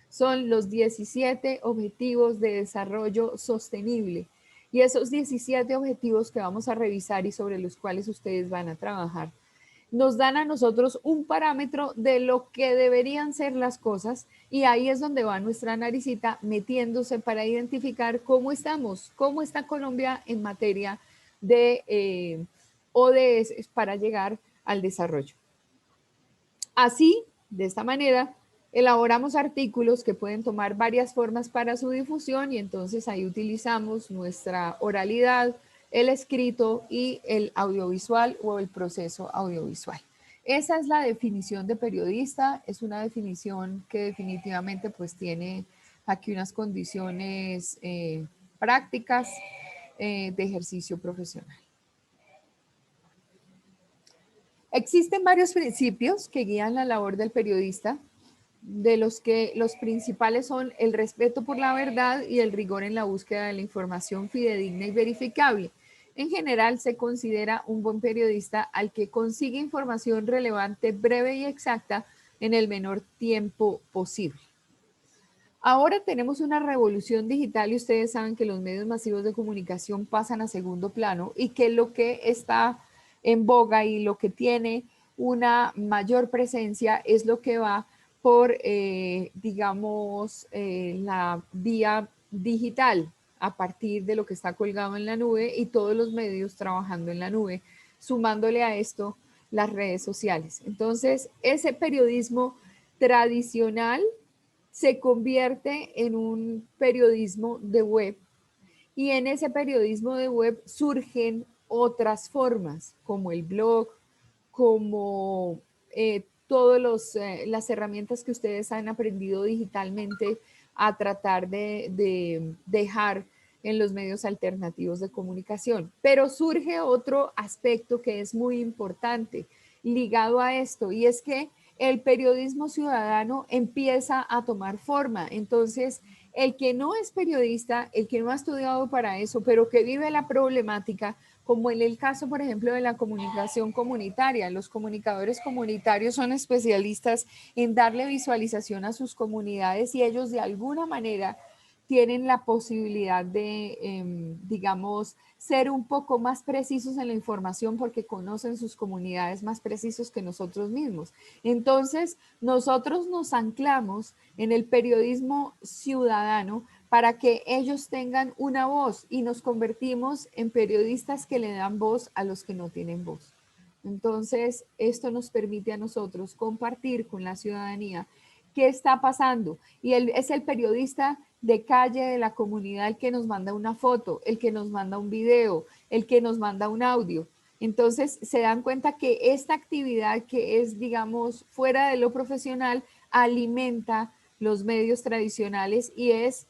Son los 17 objetivos de desarrollo sostenible. Y esos 17 objetivos que vamos a revisar y sobre los cuales ustedes van a trabajar nos dan a nosotros un parámetro de lo que deberían ser las cosas y ahí es donde va nuestra naricita metiéndose para identificar cómo estamos, cómo está Colombia en materia de ODS para llegar al desarrollo. Así, de esta manera, elaboramos artículos que pueden tomar varias formas para su difusión y entonces ahí utilizamos nuestra oralidad, el escrito y el audiovisual o el proceso audiovisual. Esa es la definición de periodista, es una definición que definitivamente pues tiene aquí unas condiciones prácticas de ejercicio profesional. Existen varios principios que guían la labor del periodista, de los que los principales son el respeto por la verdad y el rigor en la búsqueda de la información fidedigna y verificable. En general, se considera un buen periodista al que consigue información relevante, breve y exacta en el menor tiempo posible. Ahora tenemos una revolución digital y ustedes saben que los medios masivos de comunicación pasan a segundo plano y que lo que está en boga y lo que tiene una mayor presencia es lo que va por, digamos, la vía digital a partir de lo que está colgado en la nube y todos los medios trabajando en la nube, sumándole a esto las redes sociales. Entonces, ese periodismo tradicional se convierte en un periodismo de web y en ese periodismo de web surgen otras formas como el blog, como todas las herramientas que ustedes han aprendido digitalmente a tratar de dejar en los medios alternativos de comunicación. Pero surge otro aspecto que es muy importante ligado a esto y es que el periodismo ciudadano empieza a tomar forma. Entonces, el que no es periodista, el que no ha estudiado para eso, pero que vive la problemática, como en el caso, por ejemplo, de la comunicación comunitaria. Los comunicadores comunitarios son especialistas en darle visualización a sus comunidades y ellos de alguna manera tienen la posibilidad de, digamos, ser un poco más precisos en la información porque conocen sus comunidades más precisos que nosotros mismos. Entonces, nosotros nos anclamos en el periodismo ciudadano para que ellos tengan una voz y nos convertimos en periodistas que le dan voz a los que no tienen voz. Entonces, esto nos permite a nosotros compartir con la ciudadanía qué está pasando. Y es el periodista de calle de la comunidad el que nos manda una foto, el que nos manda un video, el que nos manda un audio. Entonces, se dan cuenta que esta actividad que es, digamos, fuera de lo profesional, alimenta los medios tradicionales y es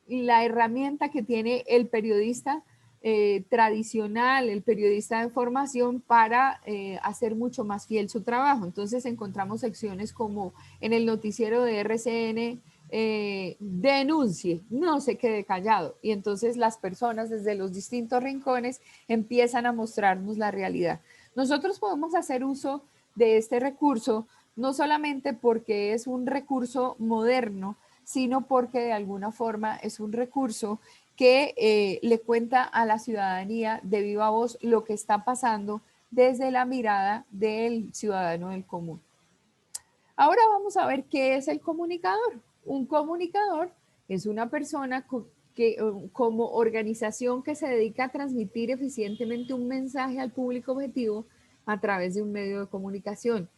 la herramienta que tiene el periodista tradicional, el periodista de formación para hacer mucho más fiel su trabajo. Entonces encontramos secciones como en el noticiero de RCN, denuncie, no se quede callado. Y entonces las personas desde los distintos rincones empiezan a mostrarnos la realidad. Nosotros podemos hacer uso de este recurso, no solamente porque es un recurso moderno, sino porque de alguna forma es un recurso que le cuenta a la ciudadanía de viva voz lo que está pasando desde la mirada del ciudadano del común. Ahora vamos a ver qué es el comunicador. Un comunicador es una persona que, como organización que se dedica a transmitir eficientemente un mensaje al público objetivo a través de un medio de comunicación.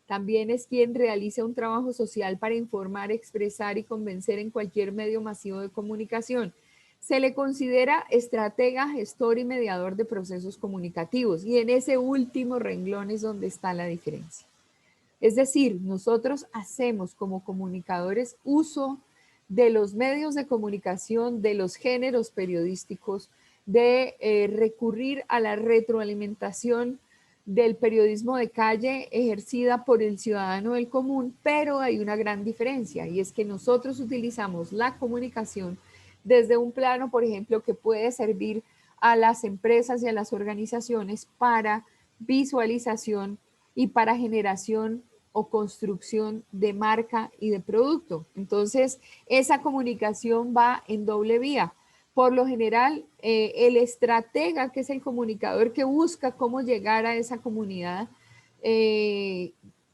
También es quien realiza un trabajo social para informar, expresar y convencer en cualquier medio masivo de comunicación. Se le considera estratega, gestor y mediador de procesos comunicativos y en ese último renglón es donde está la diferencia. Es decir, nosotros hacemos como comunicadores uso de los medios de comunicación, de los géneros periodísticos, de recurrir a la retroalimentación del periodismo de calle ejercida por el ciudadano del común, pero hay una gran diferencia y es que nosotros utilizamos la comunicación desde un plano, por ejemplo, que puede servir a las empresas y a las organizaciones para visualización y para generación o construcción de marca y de producto. Entonces, esa comunicación va en doble vía. por lo general, el estratega, que es el comunicador que busca cómo llegar a esa comunidad,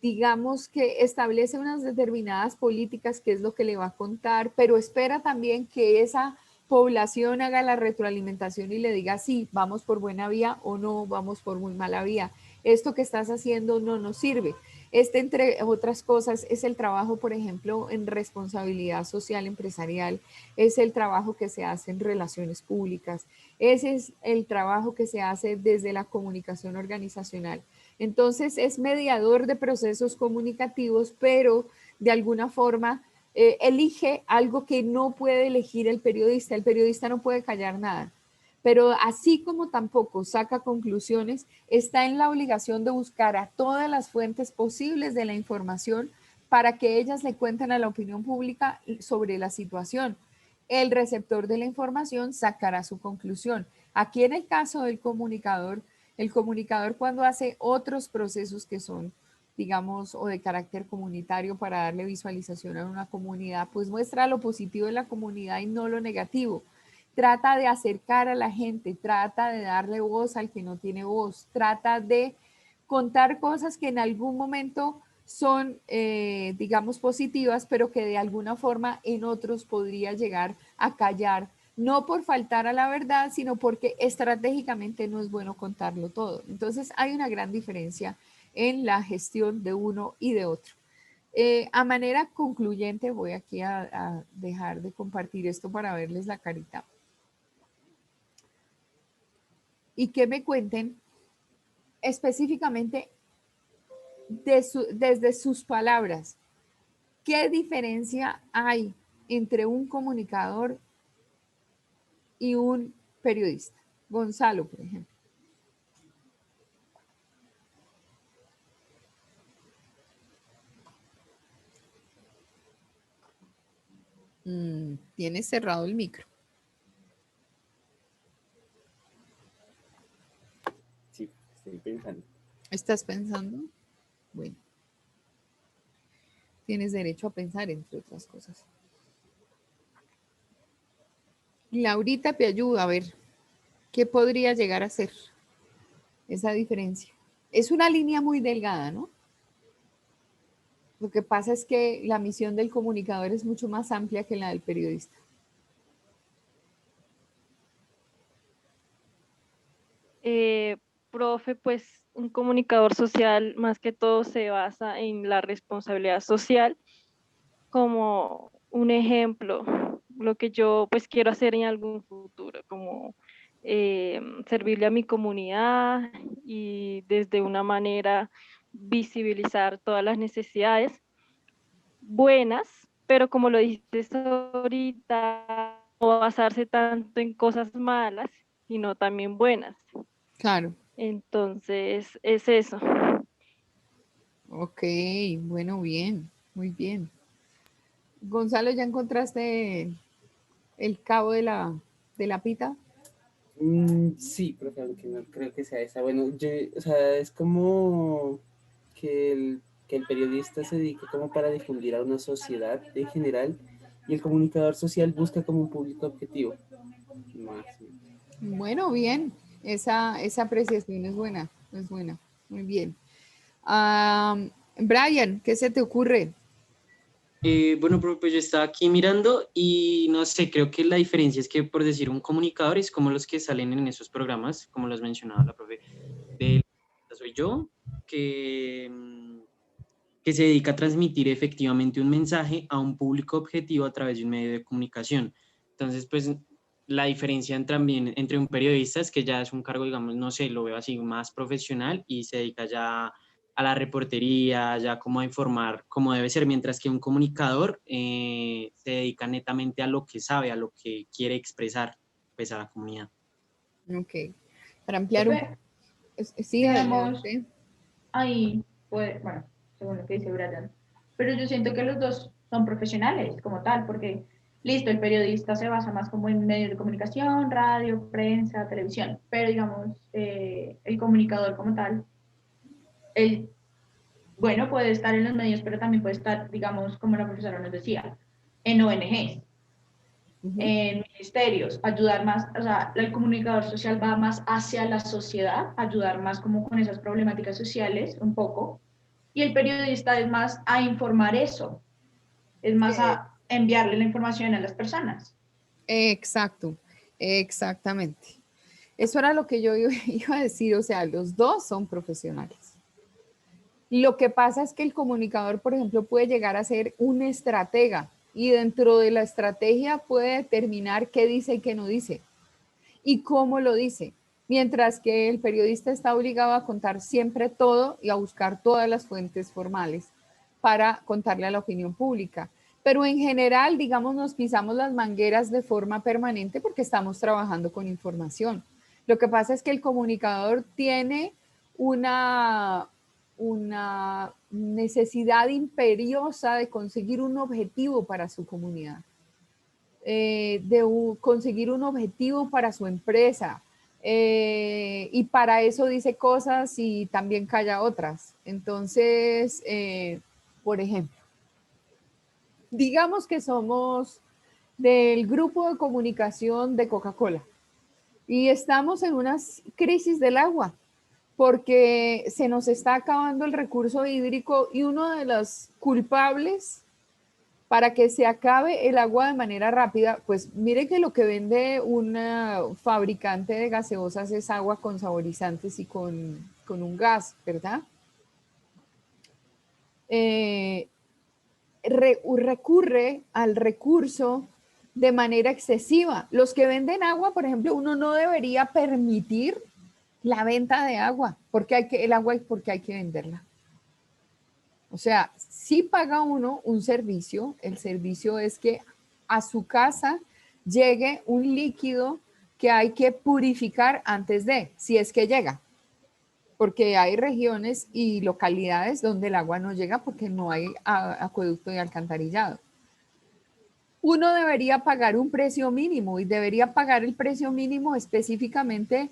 digamos que establece unas determinadas políticas, que es lo que le va a contar, pero espera también que esa población haga la retroalimentación y le diga, sí, vamos por buena vía o no, vamos por muy mala vía. Esto que estás haciendo no nos sirve. Entre otras cosas, es el trabajo, por ejemplo, en responsabilidad social empresarial, es el trabajo que se hace en relaciones públicas, ese es el trabajo que se hace desde la comunicación organizacional. Entonces, es mediador de procesos comunicativos, pero de alguna forma elige algo que no puede elegir el periodista. El periodista no puede callar nada. Pero así como tampoco saca conclusiones, está en la obligación de buscar a todas las fuentes posibles de la información para que ellas le cuenten a la opinión pública sobre la situación. El receptor de la información sacará su conclusión. Aquí en el caso del comunicador, el comunicador cuando hace otros procesos que son, digamos, o de carácter comunitario para darle visualización a una comunidad, pues muestra lo positivo de la comunidad y no lo negativo. Trata de acercar a la gente, trata de darle voz al que no tiene voz, trata de contar cosas que en algún momento son, digamos, positivas, pero que de alguna forma en otros podría llegar a callar, no por faltar a la verdad, sino porque estratégicamente no es bueno contarlo todo. Entonces hay una gran diferencia en la gestión de uno y de otro. A manera concluyente, voy aquí a dejar de compartir esto para verles la carita. Y que me cuenten específicamente desde sus palabras, ¿qué diferencia hay entre un comunicador y un periodista? Gonzalo, por ejemplo. Tienes cerrado el micro. Sí, estoy pensando. ¿Estás pensando? Bueno. Tienes derecho a pensar, entre otras cosas. Laurita te ayuda a ver qué podría llegar a ser esa diferencia. Es una línea muy delgada, ¿no? Lo que pasa es que la misión del comunicador es mucho más amplia que la del periodista. Profe, pues un comunicador social más que todo se basa en la responsabilidad social como un ejemplo, lo que yo pues quiero hacer en algún futuro, como servirle a mi comunidad y desde una manera visibilizar todas las necesidades buenas, pero como lo dices ahorita, no basarse tanto en cosas malas, sino también buenas. Claro. Entonces, es eso. Ok, bueno, bien, muy bien. Gonzalo, ¿ya encontraste el cabo de la pita? Sí, profe, aunque no creo que sea esa. Bueno, o sea, es como que el periodista se dedica como para difundir a una sociedad en general y el comunicador social busca como un público objetivo. Más. Bueno, bien. Esa apreciación es buena, muy bien. Brian, ¿qué se te ocurre? Bueno, pues yo estaba aquí mirando y no sé, creo que la diferencia es que por decir un comunicador es como los que salen en esos programas, como los mencionaba la profe, soy yo, que se dedica a transmitir efectivamente un mensaje a un público objetivo a través de un medio de comunicación. Entonces, pues la diferencia también entre un periodista es que ya es un cargo, digamos, no sé, lo veo así más profesional y se dedica ya a la reportería, ya como a informar como debe ser, mientras que un comunicador se dedica netamente a lo que sabe, a lo que quiere expresar pues a la comunidad. Ok, para ampliar un poco. Sí, Digamos, adelante. ahí, pues, bueno, según lo que dice Brian, pero yo siento que los dos son profesionales como tal, porque, listo, el periodista se basa más como en medios de comunicación, radio, prensa, televisión, pero digamos, el comunicador como tal, él, bueno, puede estar en los medios, pero también puede estar, digamos, como la profesora nos decía, en ONGs. en ministerios, ayudar más, o sea, el comunicador social va más hacia la sociedad, ayudar más como con esas problemáticas sociales un poco, y el periodista es más a informar eso, es más a enviarle la información a las personas. Exacto, exactamente. Eso era lo que yo iba a decir, o sea, los dos son profesionales. Lo que pasa es que el comunicador, por ejemplo, puede llegar a ser un estratega y dentro de la estrategia puede determinar qué dice y qué no dice y cómo lo dice, mientras que el periodista está obligado a contar siempre todo y a buscar todas las fuentes formales para contarle a la opinión pública. Pero en general, digamos, nos pisamos las mangueras de forma permanente porque estamos trabajando con información. Lo que pasa es que el comunicador tiene una necesidad imperiosa de conseguir un objetivo para su comunidad, conseguir un objetivo para su empresa. Y para eso dice cosas y también calla otras. Entonces, por ejemplo, digamos que somos del grupo de comunicación de Coca-Cola y estamos en una crisis del agua porque se nos está acabando el recurso hídrico y uno de los culpables para que se acabe el agua de manera rápida, pues mire que lo que vende una fabricante de gaseosas es agua con saborizantes y con un gas, ¿verdad? Recurre al recurso de manera excesiva. Los que venden agua, por ejemplo, uno no debería permitir la venta de agua, porque el agua es porque hay que venderla. O sea, si paga uno un servicio, el servicio es que a su casa llegue un líquido que hay que purificar antes de, si es que llega. Porque hay regiones y localidades donde el agua no llega porque no hay acueducto y alcantarillado. Uno debería pagar un precio mínimo y debería pagar el precio mínimo específicamente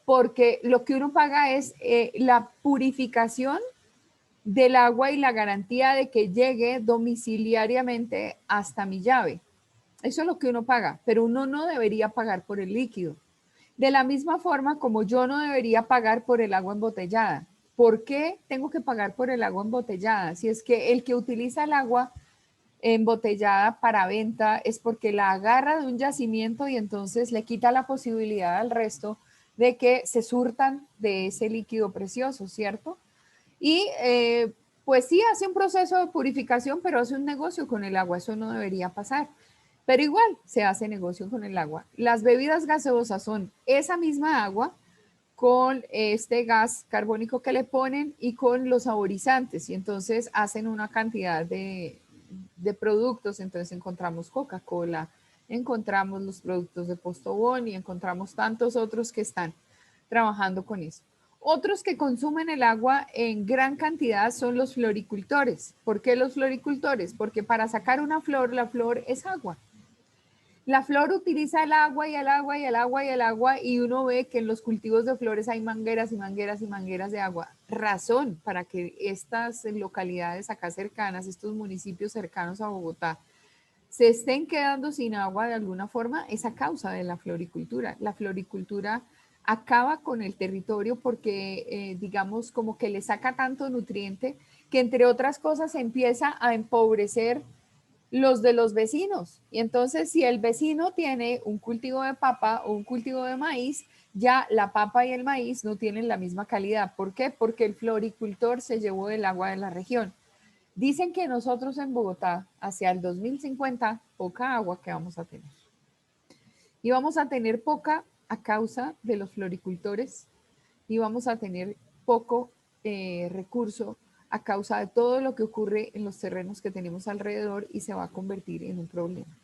porque lo que uno paga es la purificación del agua y la garantía de que llegue domiciliariamente hasta mi llave. Eso es lo que uno paga, pero uno no debería pagar por el líquido. De la misma forma como yo no debería pagar por el agua embotellada. ¿Por qué tengo que pagar por el agua embotellada? Si es que el que utiliza el agua embotellada para venta es porque la agarra de un yacimiento y entonces le quita la posibilidad al resto de que se surtan de ese líquido precioso, ¿cierto? Y pues sí, hace un proceso de purificación, pero hace un negocio con el agua, eso no debería pasar. Pero igual se hace negocio con el agua. Las bebidas gaseosas son esa misma agua con este gas carbónico que le ponen y con los saborizantes. Y entonces hacen una cantidad de productos. Entonces encontramos Coca-Cola, encontramos los productos de Postobón y encontramos tantos otros que están trabajando con eso. Otros que consumen el agua en gran cantidad son los floricultores. ¿Por qué los floricultores? Porque para sacar una flor, la flor es agua. La flor utiliza el agua y el agua y el agua y el agua y uno ve que en los cultivos de flores hay mangueras y mangueras y mangueras de agua. Razón para que estas localidades acá cercanas, estos municipios cercanos a Bogotá, se estén quedando sin agua de alguna forma es a causa de la floricultura. La floricultura acaba con el territorio porque, digamos, como que le saca tanto nutriente que entre otras cosas empieza a empobrecer los de los vecinos. Y entonces si el vecino tiene un cultivo de papa o un cultivo de maíz, ya la papa y el maíz no tienen la misma calidad. ¿Por qué? Porque el floricultor se llevó el agua de la región. Dicen que nosotros en Bogotá, hacia el 2050, poca agua que vamos a tener. Y vamos a tener poca a causa de los floricultores y vamos a tener poco recurso a causa de todo lo que ocurre en los terrenos que tenemos alrededor y se va a convertir en un problema.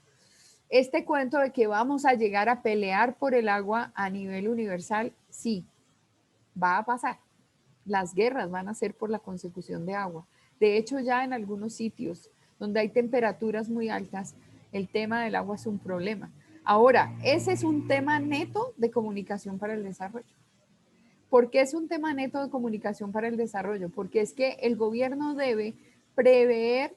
Este cuento de que vamos a llegar a pelear por el agua a nivel universal, sí, va a pasar. Las guerras van a ser por la consecución de agua. De hecho, ya en algunos sitios donde hay temperaturas muy altas, el tema del agua es un problema. Ahora, ese es un tema neto de comunicación para el desarrollo. ¿Por qué es un tema neto de comunicación para el desarrollo? Porque es que el gobierno debe prever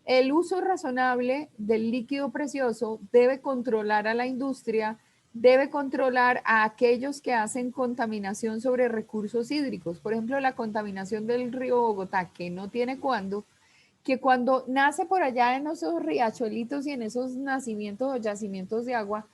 El uso razonable del líquido precioso debe controlar a la industria, debe controlar a aquellos que hacen contaminación sobre recursos hídricos. Por ejemplo, la contaminación del río Bogotá, que no tiene cuándo, que cuando nace por allá en esos riachuelitos y en esos nacimientos o yacimientos de agua,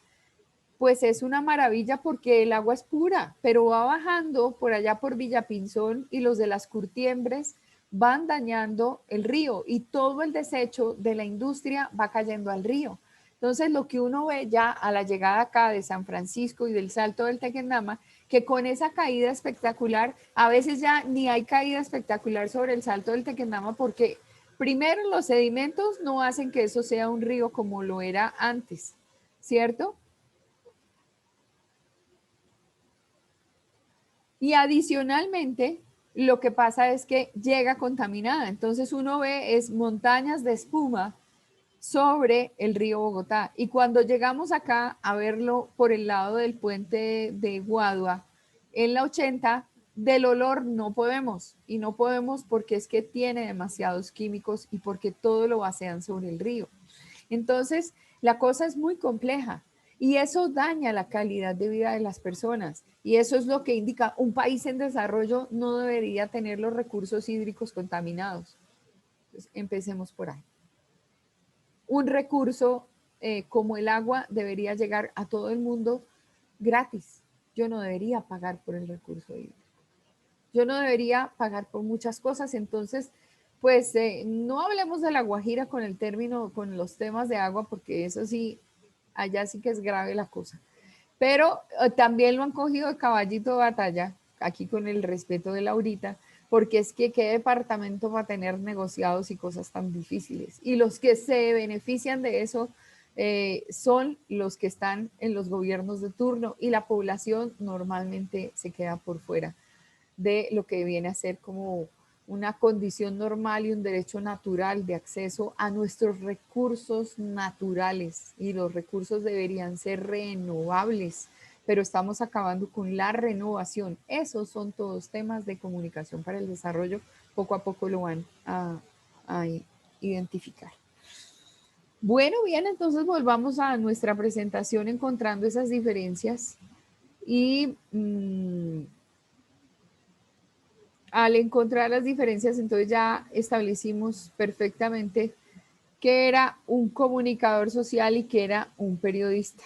pues es una maravilla porque el agua es pura, pero va bajando por allá por Villapinzón y los de las curtiembres van dañando el río y todo el desecho de la industria va cayendo al río. Entonces, lo que uno ve ya a la llegada acá de San Francisco y del Salto del Tequendama, que con esa caída espectacular, a veces ya ni hay caída espectacular sobre el Salto del Tequendama porque primero los sedimentos no hacen que eso sea un río como lo era antes, ¿cierto? Y adicionalmente, lo que pasa es que llega contaminada. Entonces uno ve es montañas de espuma sobre el río Bogotá. Y cuando llegamos acá a verlo por el lado del puente de Guadua, en la 80, del olor no podemos. Y no podemos porque es que tiene demasiados químicos y porque todo lo vacían sobre el río. Entonces, la cosa es muy compleja. Y eso daña la calidad de vida de las personas. Y eso es lo que indica un país en desarrollo no debería tener los recursos hídricos contaminados. Entonces, empecemos por ahí. Un recurso como el agua debería llegar a todo el mundo gratis. Yo no debería pagar por el recurso hídrico. Yo no debería pagar por muchas cosas. Entonces, pues no hablemos de La Guajira con el término, con los temas de agua, porque eso sí, allá sí que es grave la cosa. Pero también lo han cogido de caballito de batalla, aquí con el respeto de Laurita, porque es que qué departamento va a tener negociados y cosas tan difíciles. Y los que se benefician de eso son los que están en los gobiernos de turno y la población normalmente se queda por fuera de lo que viene a ser como una condición normal y un derecho natural de acceso a nuestros recursos naturales, y los recursos deberían ser renovables, pero estamos acabando con la renovación. Esos son todos temas de comunicación para el desarrollo, poco a poco lo van a identificar. Bueno, bien, entonces volvamos a nuestra presentación encontrando esas diferencias y al encontrar las diferencias, entonces ya establecimos perfectamente qué era un comunicador social y qué era un periodista.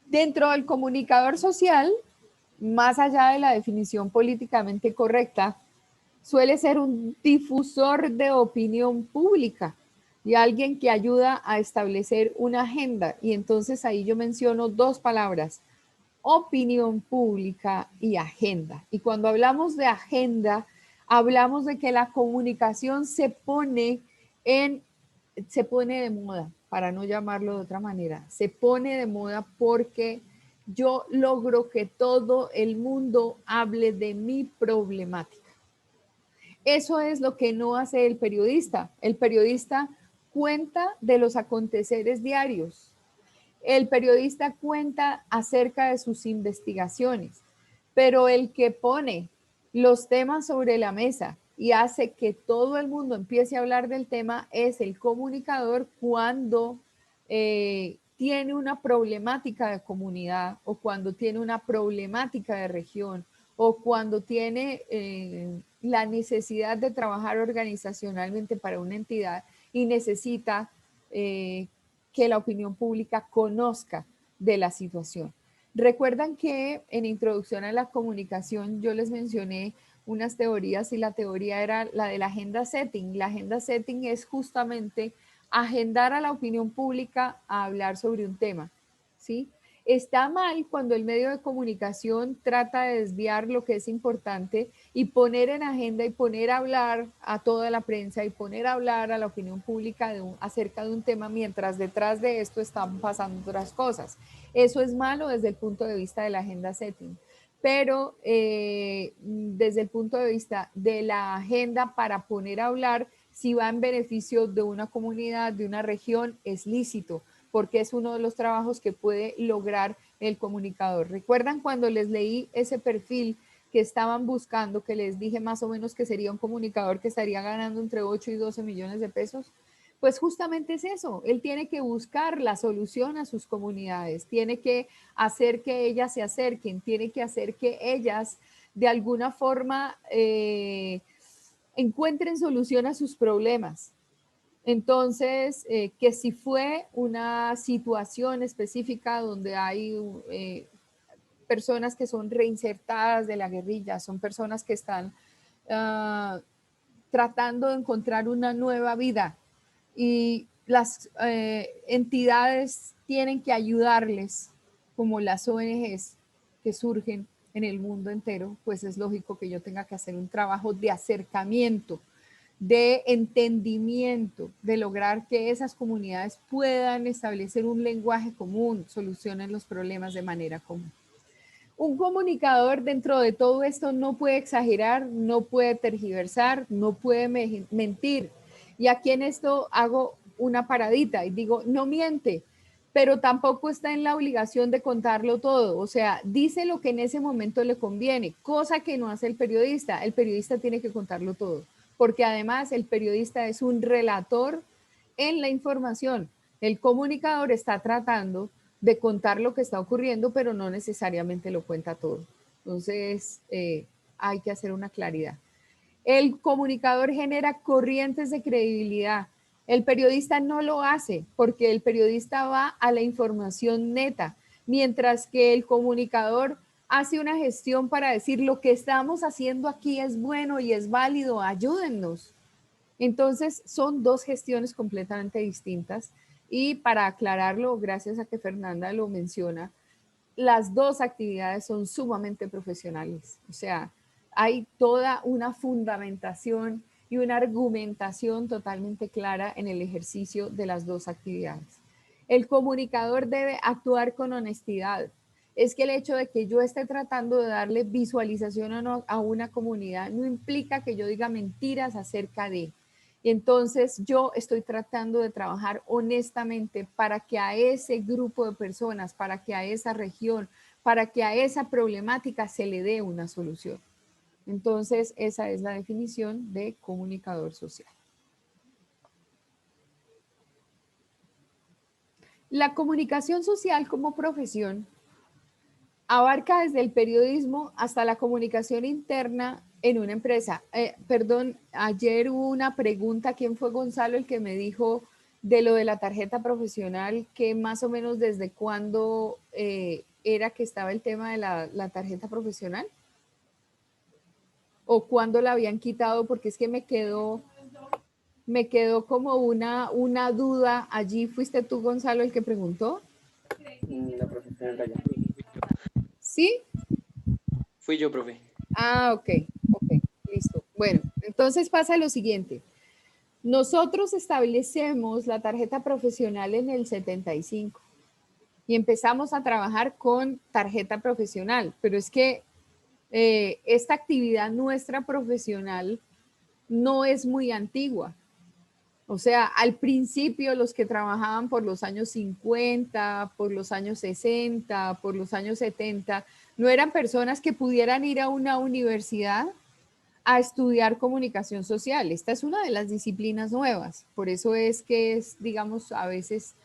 Dentro del comunicador social, más allá de la definición políticamente correcta, suele ser un difusor de opinión pública y alguien que ayuda a establecer una agenda. Y entonces ahí yo menciono dos palabras: opinión pública y agenda. Y cuando hablamos de agenda, hablamos de que la comunicación se pone de moda, para no llamarlo de otra manera. Se pone de moda porque yo logro que todo el mundo hable de mi problemática. Eso es lo que no hace el periodista. El periodista cuenta de los aconteceres diarios. El periodista cuenta acerca de sus investigaciones, pero el que pone los temas sobre la mesa y hace que todo el mundo empiece a hablar del tema es el comunicador cuando tiene una problemática de comunidad o cuando tiene una problemática de región o cuando tiene la necesidad de trabajar organizacionalmente para una entidad y necesita que la opinión pública conozca de la situación. Recuerdan que en Introducción a la Comunicación yo les mencioné unas teorías y la teoría era la de la agenda setting. La agenda setting es justamente agendar a la opinión pública a hablar sobre un tema, ¿sí? Está mal cuando el medio de comunicación trata de desviar lo que es importante y poner en agenda y poner a hablar a toda la prensa y poner a hablar a la opinión pública acerca de un tema mientras detrás de esto están pasando otras cosas. Eso es malo desde el punto de vista de la agenda setting, pero desde el punto de vista de la agenda para poner a hablar, si va en beneficio de una comunidad, de una región, es lícito, porque es uno de los trabajos que puede lograr el comunicador. ¿Recuerdan cuando les leí ese perfil que estaban buscando, que les dije más o menos que sería un comunicador que estaría ganando entre 8 y 12 millones de pesos, pues justamente es eso, él tiene que buscar la solución a sus comunidades, tiene que hacer que ellas se acerquen, tiene que hacer que ellas de alguna forma encuentren solución a sus problemas. Entonces, que si fue una situación específica donde hay personas que son reinsertadas de la guerrilla, son personas que están tratando de encontrar una nueva vida y las entidades tienen que ayudarles, como las ONGs que surgen en el mundo entero, pues es lógico que yo tenga que hacer un trabajo de acercamiento, de entendimiento, de lograr que esas comunidades puedan establecer un lenguaje común, solucionen los problemas de manera común. Un comunicador dentro de todo esto no puede exagerar, no puede tergiversar, no puede mentir. Y aquí en esto hago una paradita y digo, no miente, pero tampoco está en la obligación de contarlo todo. O sea, dice lo que en ese momento le conviene, cosa que no hace el periodista. El periodista tiene que contarlo todo, porque además el periodista es un relator en la información. El comunicador está tratando de contar lo que está ocurriendo, pero no necesariamente lo cuenta todo. Entonces, hay que hacer una claridad. El comunicador genera corrientes de credibilidad. El periodista no lo hace porque el periodista va a la información neta, mientras que el comunicador hace una gestión para decir lo que estamos haciendo aquí es bueno y es válido, ayúdennos. Entonces, son dos gestiones completamente distintas. Y para aclararlo, gracias a que Fernanda lo menciona, las dos actividades son sumamente profesionales. O sea, hay toda una fundamentación y una argumentación totalmente clara en el ejercicio de las dos actividades. El comunicador debe actuar con honestidad. Es que el hecho de que yo esté tratando de darle visualización a una comunidad no implica que yo diga mentiras acerca de. Y entonces yo estoy tratando de trabajar honestamente para que a ese grupo de personas, para que a esa región, para que a esa problemática se le dé una solución. Entonces, esa es la definición de comunicador social. La comunicación social como profesión abarca desde el periodismo hasta la comunicación interna en una empresa. Perdón, ayer hubo una pregunta, ¿quién fue Gonzalo el que me dijo de lo de la tarjeta profesional, que más o menos desde cuándo era que estaba el tema de la tarjeta profesional? ¿O cuándo la habían quitado? Porque es que me quedó como una duda allí. ¿Fuiste tú, Gonzalo, el que preguntó? La profesora Raya. ¿Sí? Fui yo, profe. Ah, ok, listo. Bueno, entonces pasa lo siguiente. Nosotros establecemos la tarjeta profesional en el 75 y empezamos a trabajar con tarjeta profesional, pero es que esta actividad nuestra profesional no es muy antigua. O sea, al principio los que trabajaban por los años 50, por los años 60, por los años 70, no eran personas que pudieran ir a una universidad a estudiar comunicación social. Esta es una de las disciplinas nuevas, por eso es que es, digamos, a veces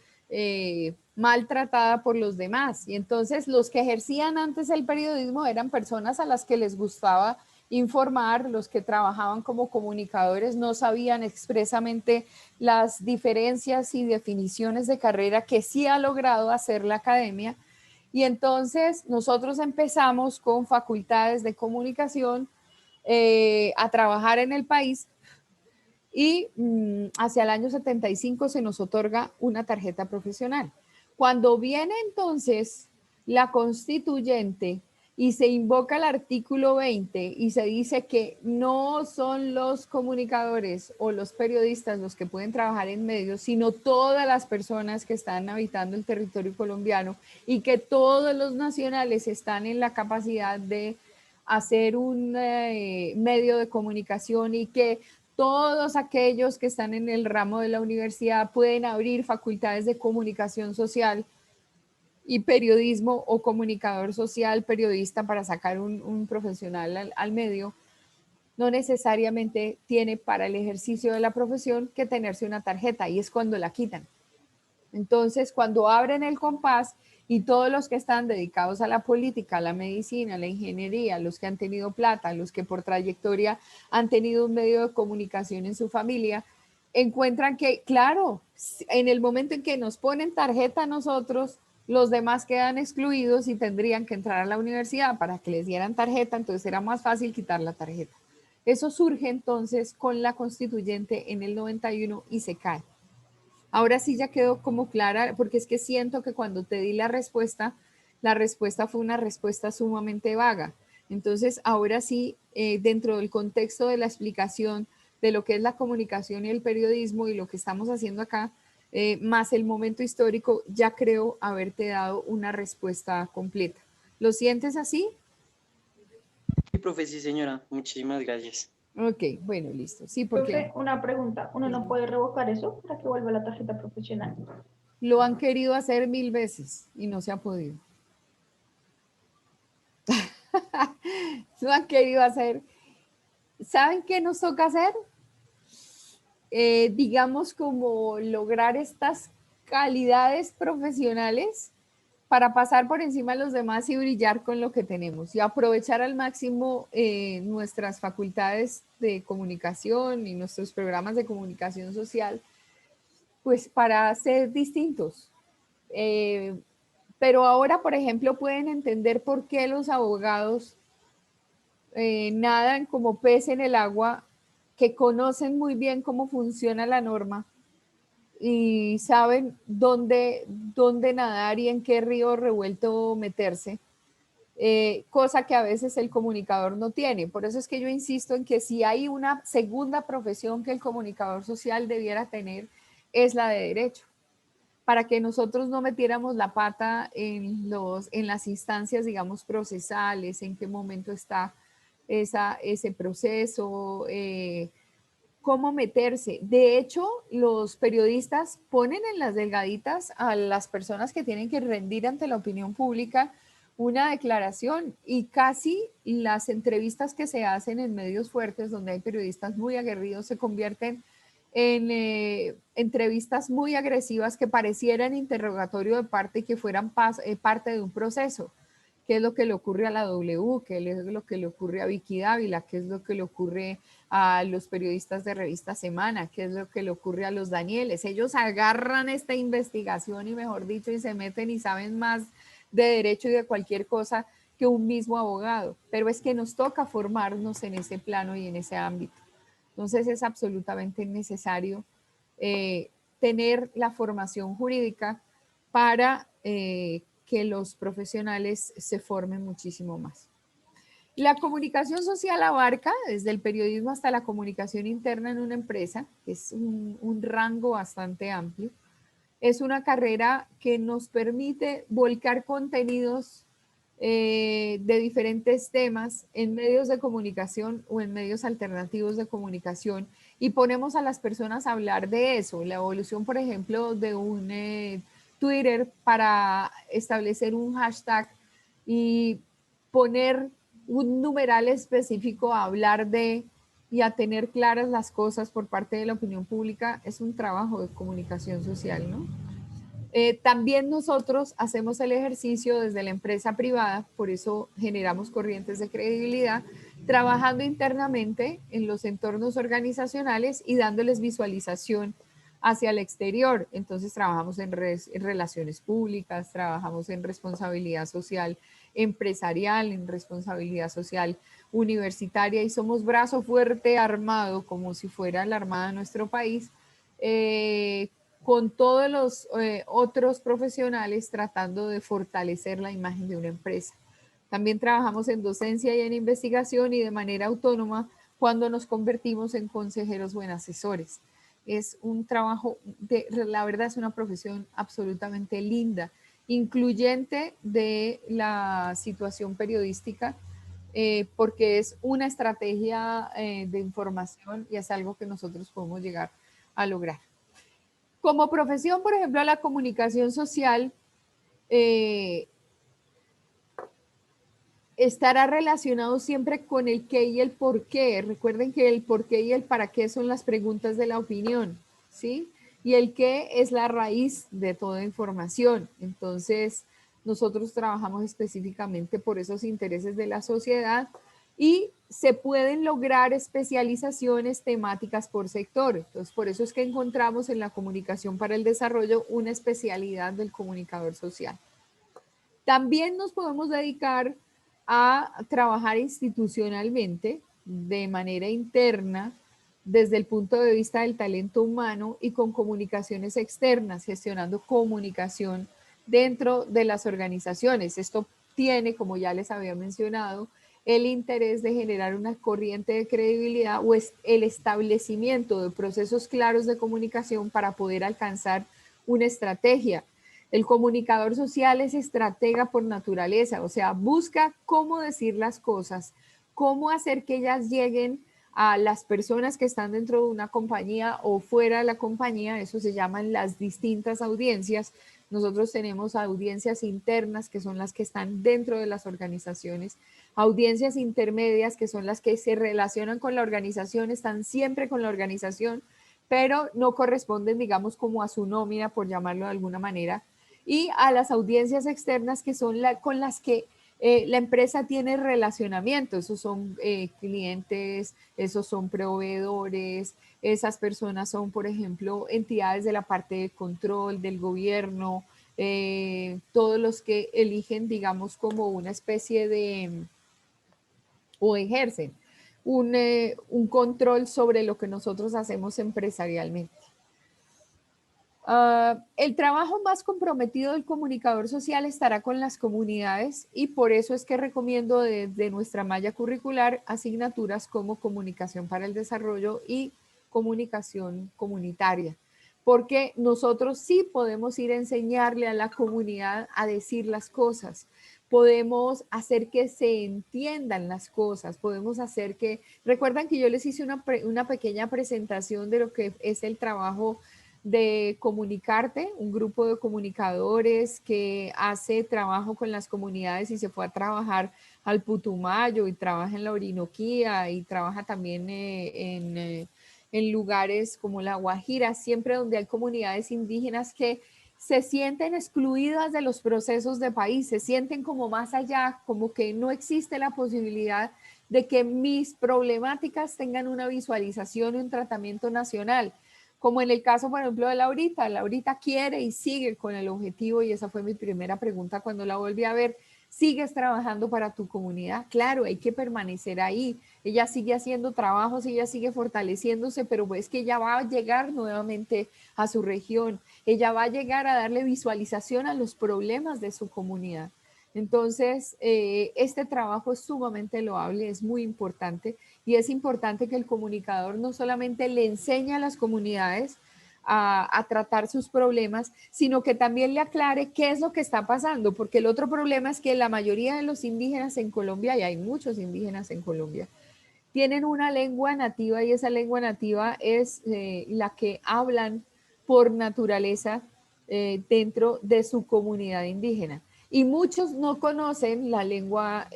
maltratada por los demás. Y entonces los que ejercían antes el periodismo eran personas a las que les gustaba informar, los que trabajaban como comunicadores no sabían expresamente las diferencias y definiciones de carrera que sí ha logrado hacer la academia. Y entonces nosotros empezamos con facultades de comunicación a trabajar en el país y hacia el año 75 se nos otorga una tarjeta profesional. Cuando viene entonces la constituyente y se invoca el artículo 20 y se dice que no son los comunicadores o los periodistas los que pueden trabajar en medios, sino todas las personas que están habitando el territorio colombiano y que todos los nacionales están en la capacidad de hacer un medio de comunicación y que todos aquellos que están en el ramo de la universidad pueden abrir facultades de comunicación social y periodismo o comunicador social, periodista para sacar un profesional al medio, no necesariamente tiene para el ejercicio de la profesión que tenerse una tarjeta y es cuando la quitan. Entonces, cuando abren el compás y todos los que están dedicados a la política, a la medicina, a la ingeniería, los que han tenido plata, los que por trayectoria han tenido un medio de comunicación en su familia, encuentran que, claro, en el momento en que nos ponen tarjeta a nosotros, los demás quedan excluidos y tendrían que entrar a la universidad para que les dieran tarjeta, entonces era más fácil quitar la tarjeta. Eso surge entonces con la constituyente en el 91 y se cae. Ahora sí ya quedó como clara, porque es que siento que cuando te di la respuesta fue una respuesta sumamente vaga. Entonces, ahora sí, dentro del contexto de la explicación de lo que es la comunicación y el periodismo y lo que estamos haciendo acá, más el momento histórico, ya creo haberte dado una respuesta completa. ¿Lo sientes así? Sí, profe, sí, señora. Muchísimas gracias. Ok, bueno, listo. Sí, porque Profe, una pregunta. ¿Uno no puede revocar eso para que vuelva la tarjeta profesional? lo han querido hacer 1000 veces y no se ha podido. Lo han querido hacer. ¿Saben qué nos toca hacer? Digamos como lograr estas calidades profesionales para pasar por encima de los demás y brillar con lo que tenemos y aprovechar al máximo nuestras facultades de comunicación y nuestros programas de comunicación social, pues para ser distintos. Pero ahora, por ejemplo, pueden entender por qué los abogados nadan como pez en el agua, que conocen muy bien cómo funciona la norma y saben dónde nadar y en qué río revuelto meterse, cosa que a veces el comunicador no tiene. Por eso es que yo insisto en que si hay una segunda profesión que el comunicador social debiera tener, es la de derecho, para que nosotros no metiéramos la pata en las instancias, digamos, procesales, en qué momento está ese proceso, cómo meterse. De hecho, los periodistas ponen en las delgaditas a las personas que tienen que rendir ante la opinión pública una declaración y casi las entrevistas que se hacen en medios fuertes, donde hay periodistas muy aguerridos, se convierten en entrevistas muy agresivas que parecieran interrogatorio de parte y que fueran parte de un proceso. ¿Qué es lo que le ocurre a la W? ¿Qué es lo que le ocurre a Vicky Dávila? ¿Qué es lo que le ocurre a los periodistas de Revista Semana? ¿Qué es lo que le ocurre a los Danieles? Ellos agarran esta investigación y, mejor dicho, y se meten y saben más de derecho y de cualquier cosa que un mismo abogado. Pero es que nos toca formarnos en ese plano y en ese ámbito. Entonces es absolutamente necesario tener la formación jurídica para que los profesionales se formen muchísimo más. La comunicación social abarca desde el periodismo hasta la comunicación interna en una empresa, que es un rango bastante amplio. Es una carrera que nos permite volcar contenidos de diferentes temas en medios de comunicación o en medios alternativos de comunicación y ponemos a las personas a hablar de eso. La evolución, por ejemplo, de un Twitter para establecer un hashtag y poner un numeral específico a hablar de y a tener claras las cosas por parte de la opinión pública es un trabajo de comunicación social, ¿no? También nosotros hacemos el ejercicio desde la empresa privada, por eso generamos corrientes de credibilidad, trabajando internamente en los entornos organizacionales y dándoles visualización hacia el exterior. Entonces trabajamos en relaciones públicas, trabajamos en responsabilidad social empresarial, en responsabilidad social universitaria y somos brazo fuerte armado como si fuera la Armada de nuestro país, con todos los otros profesionales tratando de fortalecer la imagen de una empresa. También trabajamos en docencia y en investigación y de manera autónoma cuando nos convertimos en consejeros o en asesores. Es un trabajo, la verdad es una profesión absolutamente linda, incluyente de la situación periodística, porque es una estrategia de información y es algo que nosotros podemos llegar a lograr. Como profesión, por ejemplo, la comunicación social estará relacionado siempre con el qué y el por qué. Recuerden que el por qué y el para qué son las preguntas de la opinión, ¿sí? Y el qué es la raíz de toda información. Entonces, nosotros trabajamos específicamente por esos intereses de la sociedad y se pueden lograr especializaciones temáticas por sector. Entonces, por eso es que encontramos en la comunicación para el desarrollo una especialidad del comunicador social. También nos podemos dedicar a trabajar institucionalmente de manera interna desde el punto de vista del talento humano y con comunicaciones externas, gestionando comunicación dentro de las organizaciones. Esto tiene, como ya les había mencionado, el interés de generar una corriente de credibilidad o es el establecimiento de procesos claros de comunicación para poder alcanzar una estrategia. El comunicador social es estratega por naturaleza, o sea, busca cómo decir las cosas, cómo hacer que ellas lleguen a las personas que están dentro de una compañía o fuera de la compañía. Eso se llaman las distintas audiencias. Nosotros tenemos audiencias internas, que son las que están dentro de las organizaciones, audiencias intermedias, que son las que se relacionan con la organización, están siempre con la organización, pero no corresponden, digamos, como a su nómina, por llamarlo de alguna manera, y a las audiencias externas, que son con las que la empresa tiene relacionamiento. Esos son clientes, esos son proveedores, esas personas son, por ejemplo, entidades de la parte de control del gobierno, todos los que eligen, digamos, como una especie de, o ejercen un control sobre lo que nosotros hacemos empresarialmente. El trabajo más comprometido del comunicador social estará con las comunidades y por eso es que recomiendo de nuestra malla curricular asignaturas como comunicación para el desarrollo y comunicación comunitaria, porque nosotros sí podemos ir a enseñarle a la comunidad a decir las cosas, podemos hacer que se entiendan las cosas, podemos hacer que, recuerdan que yo les hice una pequeña presentación de lo que es el trabajo de Comunicarte, un grupo de comunicadores que hace trabajo con las comunidades y se fue a trabajar al Putumayo y trabaja en la Orinoquía y trabaja también en lugares como La Guajira, siempre donde hay comunidades indígenas que se sienten excluidas de los procesos de país, se sienten como más allá, como que no existe la posibilidad de que mis problemáticas tengan una visualización y un tratamiento nacional. Como en el caso, por ejemplo, de Laurita. Laurita quiere y sigue con el objetivo, y esa fue mi primera pregunta cuando la volví a ver. ¿Sigues trabajando para tu comunidad? Claro, hay que permanecer ahí. Ella sigue haciendo trabajos, ella sigue fortaleciéndose, pero es que ella va a llegar nuevamente a su región. Ella va a llegar a darle visualización a los problemas de su comunidad. Entonces, este trabajo es sumamente loable, es muy importante, y es importante que el comunicador no solamente le enseñe a las comunidades a tratar sus problemas, sino que también le aclare qué es lo que está pasando, porque el otro problema es que la mayoría de los indígenas en Colombia, y hay muchos indígenas en Colombia, tienen una lengua nativa, y esa lengua nativa es la que hablan por naturaleza dentro de su comunidad indígena. Y muchos no conocen la lengua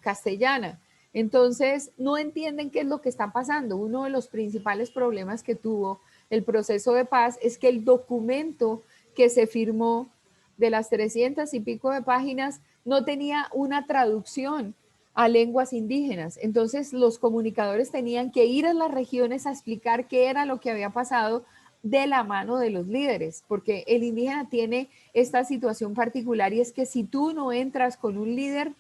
castellana. Entonces, no entienden qué es lo que está pasando. Uno de los principales problemas que tuvo el proceso de paz es que el documento que se firmó de las 300 y pico de páginas no tenía una traducción a lenguas indígenas. Entonces, los comunicadores tenían que ir a las regiones a explicar qué era lo que había pasado de la mano de los líderes, porque el indígena tiene esta situación particular, y es que si tú no entras con un líder,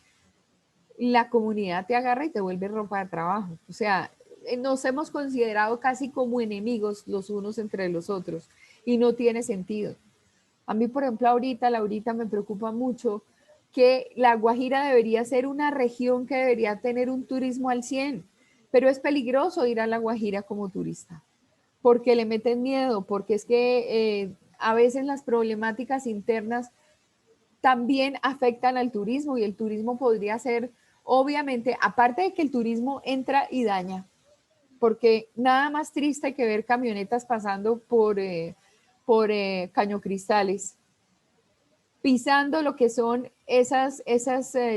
la comunidad te agarra y te vuelve ropa de trabajo. O sea, nos hemos considerado casi como enemigos los unos entre los otros, y no tiene sentido. A mí, por ejemplo, Laurita, me preocupa mucho que La Guajira debería ser una región que debería tener un turismo al 100, pero es peligroso ir a La Guajira como turista, porque le meten miedo, porque es que a veces las problemáticas internas también afectan al turismo, y el turismo podría ser, obviamente, aparte de que el turismo entra y daña, porque nada más triste que ver camionetas pasando por Caño Cristales pisando lo que son esas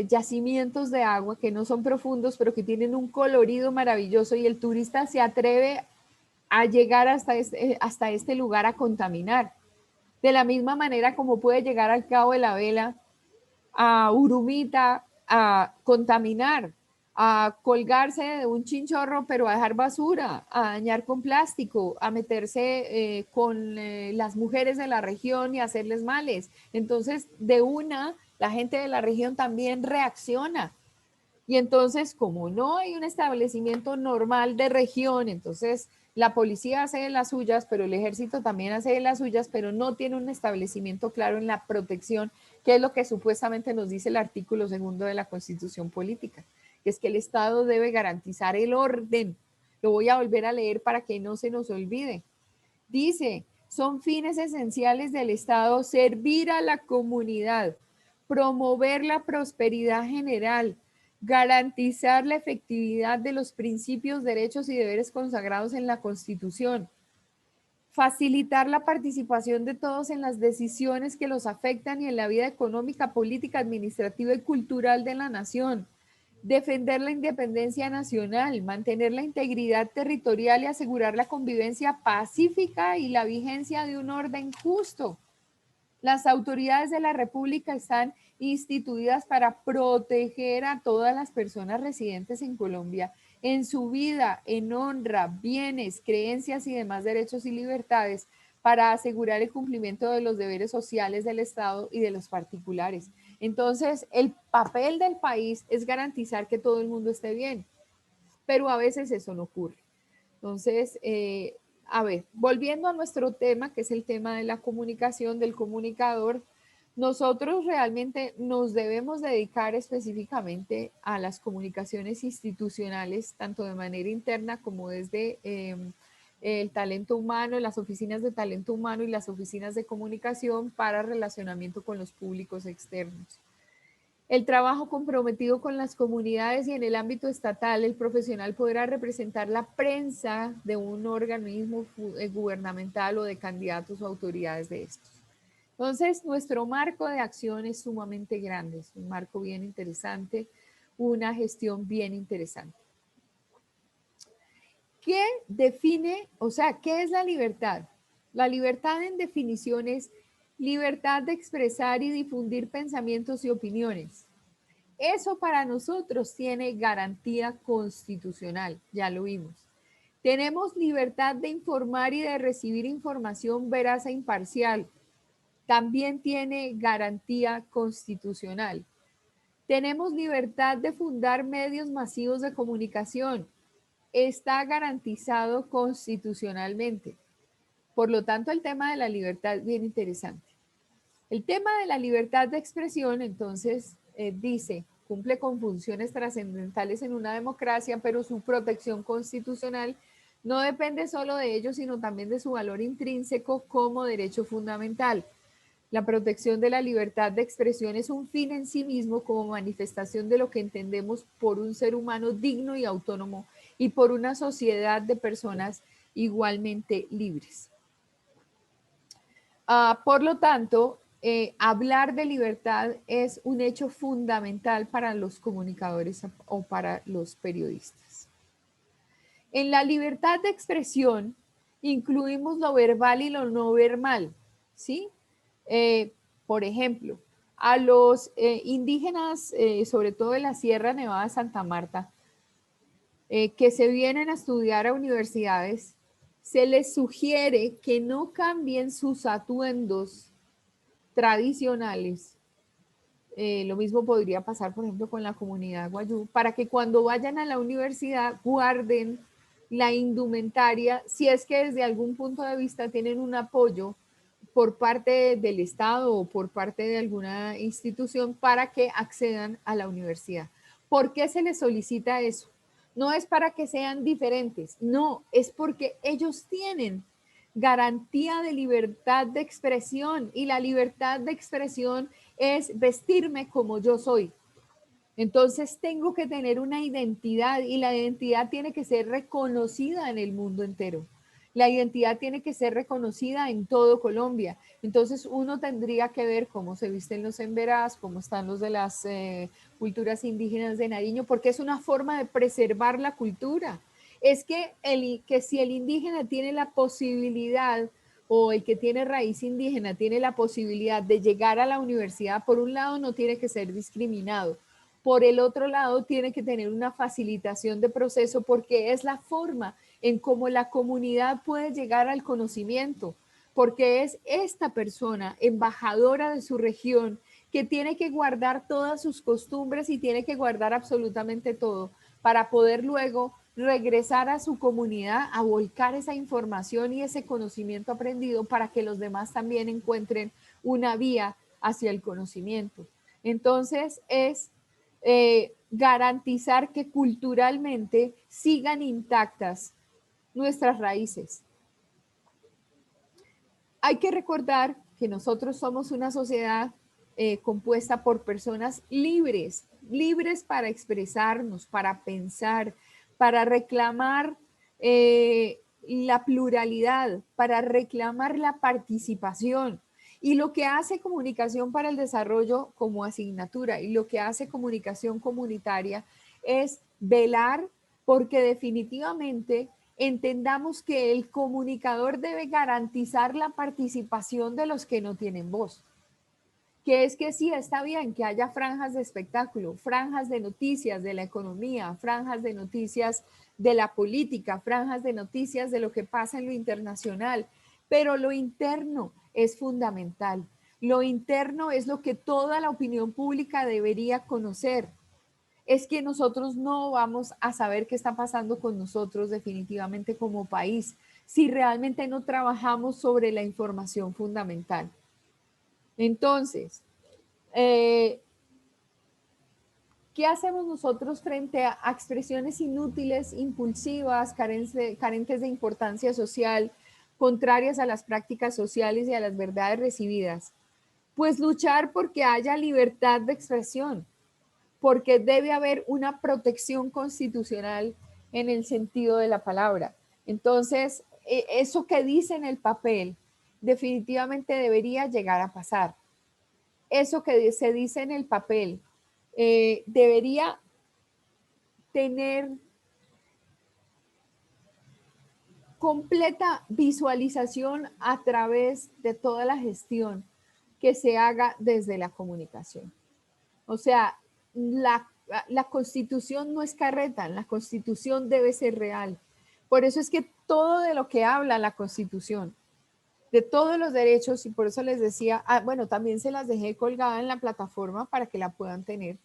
yacimientos de agua que no son profundos, pero que tienen un colorido maravilloso, y el turista se atreve a llegar hasta este lugar a contaminar. De la misma manera como puede llegar al Cabo de la Vela, a Urumita, a contaminar, a colgarse de un chinchorro, pero a dejar basura, a dañar con plástico, a meterse con las mujeres de la región y hacerles males. Entonces, la gente de la región también reacciona. Y entonces, como no hay un establecimiento normal de región, entonces la policía hace de las suyas, pero el ejército también hace de las suyas, pero no tiene un establecimiento claro en la protección, que es lo que supuestamente nos dice el artículo 2 de la Constitución Política, que es que el Estado debe garantizar el orden. Lo voy a volver a leer para que no se nos olvide. Dice, son fines esenciales del Estado servir a la comunidad, promover la prosperidad general, garantizar la efectividad de los principios, derechos y deberes consagrados en la Constitución, facilitar la participación de todos en las decisiones que los afectan y en la vida económica, política, administrativa y cultural de la nación, defender la independencia nacional, mantener la integridad territorial y asegurar la convivencia pacífica y la vigencia de un orden justo. Las autoridades de la República están instituidas para proteger a todas las personas residentes en Colombia en su vida, en honra, bienes, creencias y demás derechos y libertades, para asegurar el cumplimiento de los deberes sociales del Estado y de los particulares. Entonces, el papel del país es garantizar que todo el mundo esté bien, pero a veces eso no ocurre. Entonces, a ver, volviendo a nuestro tema, que es el tema de la comunicación, del comunicador, nosotros realmente nos debemos dedicar específicamente a las comunicaciones institucionales, tanto de manera interna como desde el talento humano, las oficinas de talento humano y las oficinas de comunicación para relacionamiento con los públicos externos. El trabajo comprometido con las comunidades y en el ámbito estatal, el profesional podrá representar la prensa de un organismo gubernamental o de candidatos o autoridades de estos. Entonces, nuestro marco de acción es sumamente grande, es un marco bien interesante, una gestión bien interesante. ¿Qué define, o sea, qué es la libertad? La libertad en definición es libertad de expresar y difundir pensamientos y opiniones. Eso para nosotros tiene garantía constitucional, ya lo vimos. Tenemos libertad de informar y de recibir información veraz e imparcial. También tiene garantía constitucional. Tenemos libertad de fundar medios masivos de comunicación. Está garantizado constitucionalmente. Por lo tanto, el tema de la libertad es bien interesante. El tema de la libertad de expresión, entonces, dice, cumple con funciones trascendentales en una democracia, pero su protección constitucional no depende solo de ello, sino también de su valor intrínseco como derecho fundamental. La protección de la libertad de expresión es un fin en sí mismo como manifestación de lo que entendemos por un ser humano digno y autónomo y por una sociedad de personas igualmente libres. Por lo tanto, hablar de libertad es un hecho fundamental para los comunicadores o para los periodistas. En la libertad de expresión incluimos lo verbal y lo no verbal, ¿sí? Por ejemplo, a los indígenas, sobre todo de la Sierra Nevada de Santa Marta, que se vienen a estudiar a universidades, se les sugiere que no cambien sus atuendos tradicionales. Lo mismo podría pasar, por ejemplo, con la comunidad guayú, para que cuando vayan a la universidad guarden la indumentaria, si es que desde algún punto de vista tienen un apoyo por parte del Estado o por parte de alguna institución para que accedan a la universidad. ¿Por qué se les solicita eso? No es para que sean diferentes, no, es porque ellos tienen garantía de libertad de expresión y la libertad de expresión es vestirme como yo soy. Entonces tengo que tener una identidad y la identidad tiene que ser reconocida en el mundo entero. La identidad tiene que ser reconocida en todo Colombia. Entonces uno tendría que ver cómo se visten los emberás, cómo están los de las culturas indígenas de Nariño, porque es una forma de preservar la cultura. Es que si el indígena tiene la posibilidad, o el que tiene raíz indígena tiene la posibilidad de llegar a la universidad, por un lado no tiene que ser discriminado, por el otro lado tiene que tener una facilitación de proceso, porque es la forma en cómo la comunidad puede llegar al conocimiento, porque es esta persona embajadora de su región que tiene que guardar todas sus costumbres y tiene que guardar absolutamente todo para poder luego regresar a su comunidad a volcar esa información y ese conocimiento aprendido para que los demás también encuentren una vía hacia el conocimiento. Entonces es garantizar que culturalmente sigan intactas nuestras raíces. Hay que recordar que nosotros somos una sociedad compuesta por personas libres, libres para expresarnos, para pensar, para reclamar la pluralidad, para reclamar la participación. Y lo que hace Comunicación para el Desarrollo como asignatura y lo que hace Comunicación Comunitaria es velar porque definitivamente entendamos que el comunicador debe garantizar la participación de los que no tienen voz. Que es que sí, está bien que haya franjas de espectáculo, franjas de noticias de la economía, franjas de noticias de la política, franjas de noticias de lo que pasa en lo internacional, pero lo interno es fundamental. Lo interno es lo que toda la opinión pública debería conocer. Es que nosotros no vamos a saber qué está pasando con nosotros definitivamente como país si realmente no trabajamos sobre la información fundamental. Entonces, ¿qué hacemos nosotros frente a expresiones inútiles, impulsivas, carentes de importancia social, contrarias a las prácticas sociales y a las verdades recibidas? Pues luchar porque haya libertad de expresión, porque debe haber una protección constitucional en el sentido de la palabra. Entonces, eso que dice en el papel definitivamente debería llegar a pasar. Eso que se dice en el papel debería tener completa visualización a través de toda la gestión que se haga desde la comunicación. O sea, la Constitución no es carreta, la Constitución debe ser real. Por eso es que todo de lo que habla la Constitución, de todos los derechos, y por eso les decía, bueno, también se las dejé colgada en la plataforma para que la puedan tener,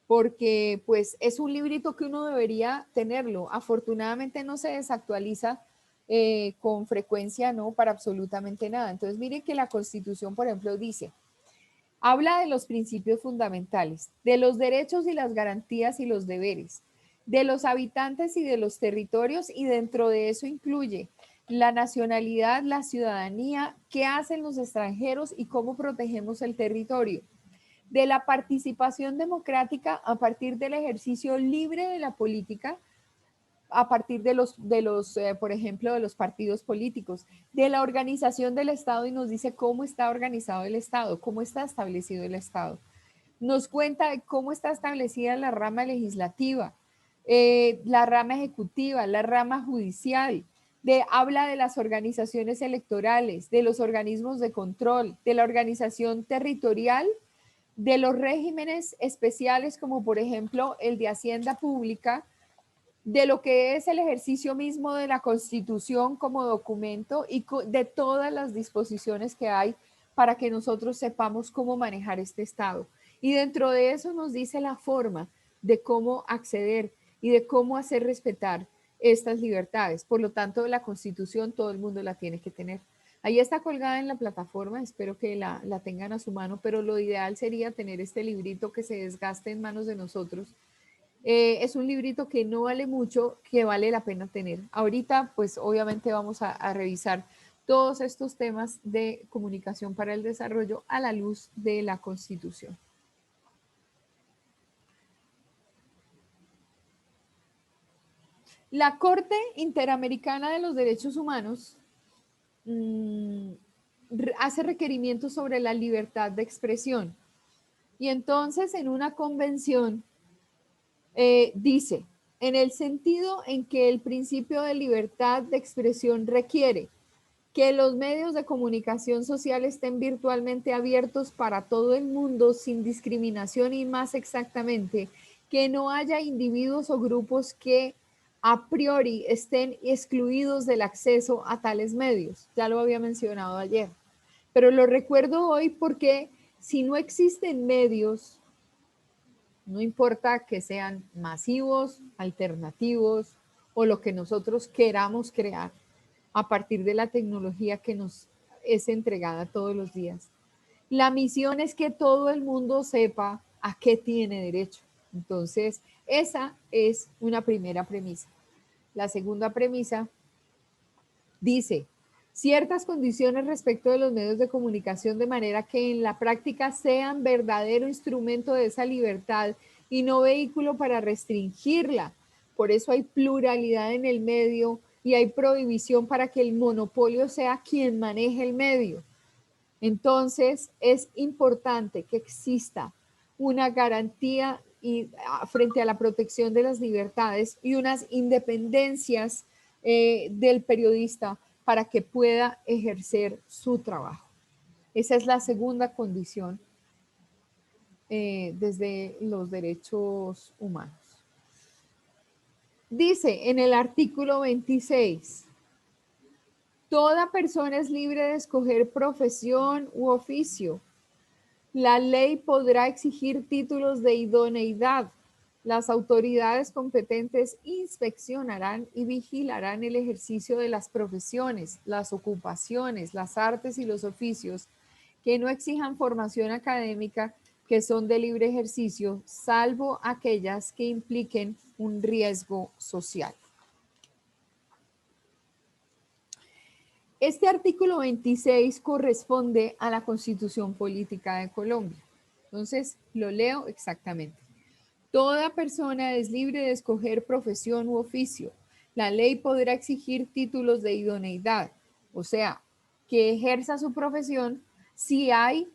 porque pues es un librito que uno debería tenerlo. Afortunadamente no se desactualiza con frecuencia, no, para absolutamente nada. Entonces miren que la Constitución, por ejemplo, dice, habla de los principios fundamentales, de los derechos y las garantías y los deberes, de los habitantes y de los territorios, y dentro de eso incluye la nacionalidad, la ciudadanía, qué hacen los extranjeros y cómo protegemos el territorio, de la participación democrática a partir del ejercicio libre de la política, a partir de los por ejemplo, de los partidos políticos, de la organización del Estado, y nos dice cómo está organizado el Estado, cómo está establecido el Estado. Nos cuenta de cómo está establecida la rama legislativa, la rama ejecutiva, la rama judicial, habla de las organizaciones electorales, de los organismos de control, de la organización territorial, de los regímenes especiales como por ejemplo el de Hacienda Pública, de lo que es el ejercicio mismo de la Constitución como documento y de todas las disposiciones que hay para que nosotros sepamos cómo manejar este Estado. Y dentro de eso nos dice la forma de cómo acceder y de cómo hacer respetar estas libertades. Por lo tanto, la Constitución todo el mundo la tiene que tener. Ahí está colgada en la plataforma, espero que la tengan a su mano, pero lo ideal sería tener este librito que se desgaste en manos de nosotros. Es un librito que no vale mucho, que vale la pena tener. Ahorita, pues obviamente vamos a revisar todos estos temas de comunicación para el desarrollo a la luz de la Constitución. La Corte Interamericana de los Derechos Humanos hace requerimientos sobre la libertad de expresión. Y entonces en una convención dice, en el sentido en que el principio de libertad de expresión requiere que los medios de comunicación social estén virtualmente abiertos para todo el mundo sin discriminación y más exactamente, que no haya individuos o grupos que a priori estén excluidos del acceso a tales medios. Ya lo había mencionado ayer, pero lo recuerdo hoy porque si no existen medios, no importa que sean masivos, alternativos o lo que nosotros queramos crear a partir de la tecnología que nos es entregada todos los días. La misión es que todo el mundo sepa a qué tiene derecho. Entonces, esa es una primera premisa. La segunda premisa dice, ciertas condiciones respecto de los medios de comunicación de manera que en la práctica sean verdadero instrumento de esa libertad y no vehículo para restringirla. Por eso hay pluralidad en el medio y hay prohibición para que el monopolio sea quien maneje el medio. Entonces, es importante que exista una garantía frente a la protección de las libertades y unas independencias del periodista para que pueda ejercer su trabajo. Esa es la segunda condición desde los derechos humanos. Dice en el artículo 26, toda persona es libre de escoger profesión u oficio. La ley podrá exigir títulos de idoneidad. Las autoridades competentes inspeccionarán y vigilarán el ejercicio de las profesiones, las ocupaciones, las artes y los oficios que no exijan formación académica, que son de libre ejercicio, salvo aquellas que impliquen un riesgo social. Este artículo 26 corresponde a la Constitución Política de Colombia. Entonces, lo leo exactamente. Toda persona es libre de escoger profesión u oficio. La ley podrá exigir títulos de idoneidad, o sea, que ejerza su profesión si hay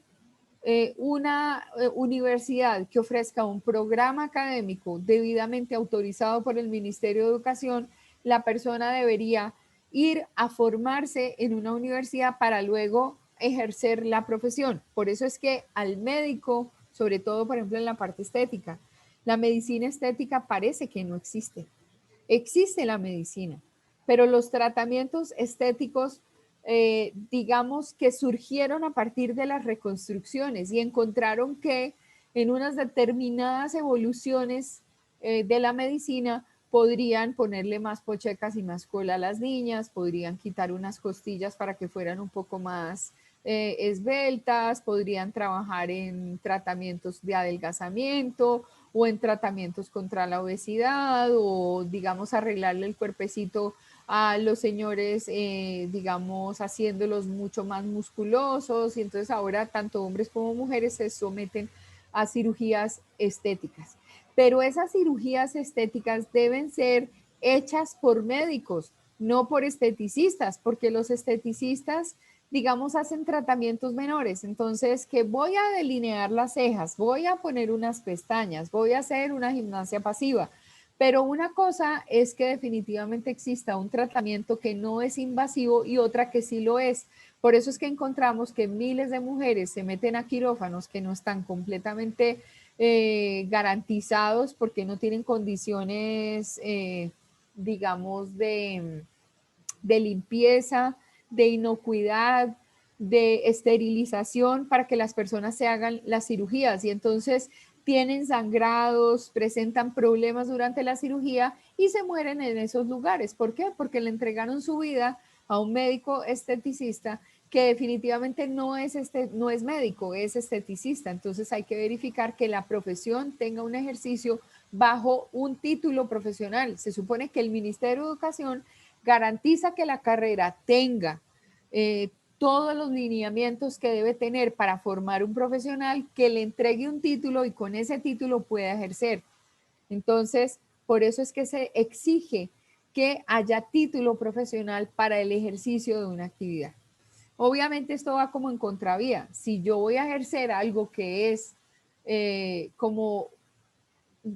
una universidad que ofrezca un programa académico debidamente autorizado por el Ministerio de Educación. La persona debería ir a formarse en una universidad para luego ejercer la profesión. Por eso es que al médico, sobre todo, por ejemplo, en la parte estética, la medicina estética parece que no existe. Existe la medicina, pero los tratamientos estéticos, digamos que surgieron a partir de las reconstrucciones y encontraron que en unas determinadas evoluciones de la medicina podrían ponerle más pochecas y más cola a las niñas, podrían quitar unas costillas para que fueran un poco más esbeltas, podrían trabajar en tratamientos de adelgazamiento o en tratamientos contra la obesidad o digamos arreglarle el cuerpecito a los señores, digamos haciéndolos mucho más musculosos y entonces ahora tanto hombres como mujeres se someten a cirugías estéticas. Pero esas cirugías estéticas deben ser hechas por médicos, no por esteticistas, porque los esteticistas, digamos, hacen tratamientos menores. Entonces, que voy a delinear las cejas, voy a poner unas pestañas, voy a hacer una gimnasia pasiva. Pero una cosa es que definitivamente exista un tratamiento que no es invasivo y otra que sí lo es. Por eso es que encontramos que miles de mujeres se meten a quirófanos que no están completamente garantizados porque no tienen condiciones, digamos, de limpieza, de inocuidad, de esterilización para que las personas se hagan las cirugías y entonces tienen sangrados, presentan problemas durante la cirugía y se mueren en esos lugares. ¿Por qué? Porque le entregaron su vida a un médico esteticista que definitivamente no es médico, es esteticista. Entonces hay que verificar que la profesión tenga un ejercicio bajo un título profesional. Se supone que el Ministerio de Educación garantiza que la carrera tenga todos los lineamientos que debe tener para formar un profesional que le entregue un título y con ese título pueda ejercer. Entonces, por eso es que se exige que haya título profesional para el ejercicio de una actividad. Obviamente esto va como en contravía. Si yo voy a ejercer algo que es como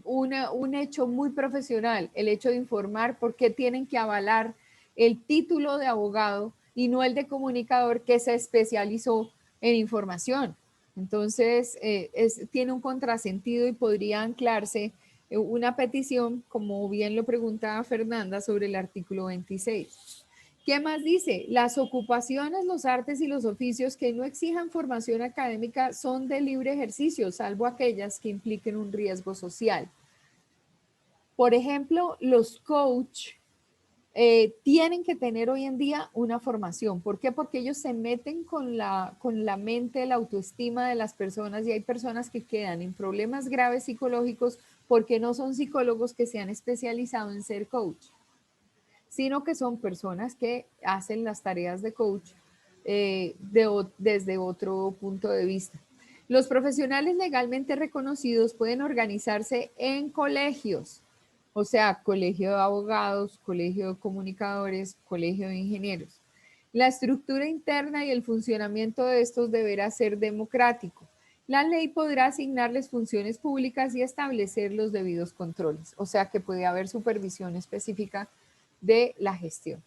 un hecho muy profesional, el hecho de informar, ¿por qué tienen que avalar el título de abogado y no el de comunicador que se especializó en información? Entonces, tiene un contrasentido y podría anclarse una petición, como bien lo preguntaba Fernanda, sobre el artículo 26. ¿Qué más dice? Las ocupaciones, los artes y los oficios que no exijan formación académica son de libre ejercicio, salvo aquellas que impliquen un riesgo social. Por ejemplo, los coach tienen que tener hoy en día una formación. ¿Por qué? Porque ellos se meten con la mente, la autoestima de las personas, y hay personas que quedan en problemas graves psicológicos porque no son psicólogos que se han especializado en ser coach, sino que son personas que hacen las tareas de coach desde otro punto de vista. Los profesionales legalmente reconocidos pueden organizarse en colegios, o sea, colegio de abogados, colegio de comunicadores, colegio de ingenieros. La estructura interna y el funcionamiento de estos deberá ser democrático. La ley podrá asignarles funciones públicas y establecer los debidos controles, o sea que puede haber supervisión específica de la gestión.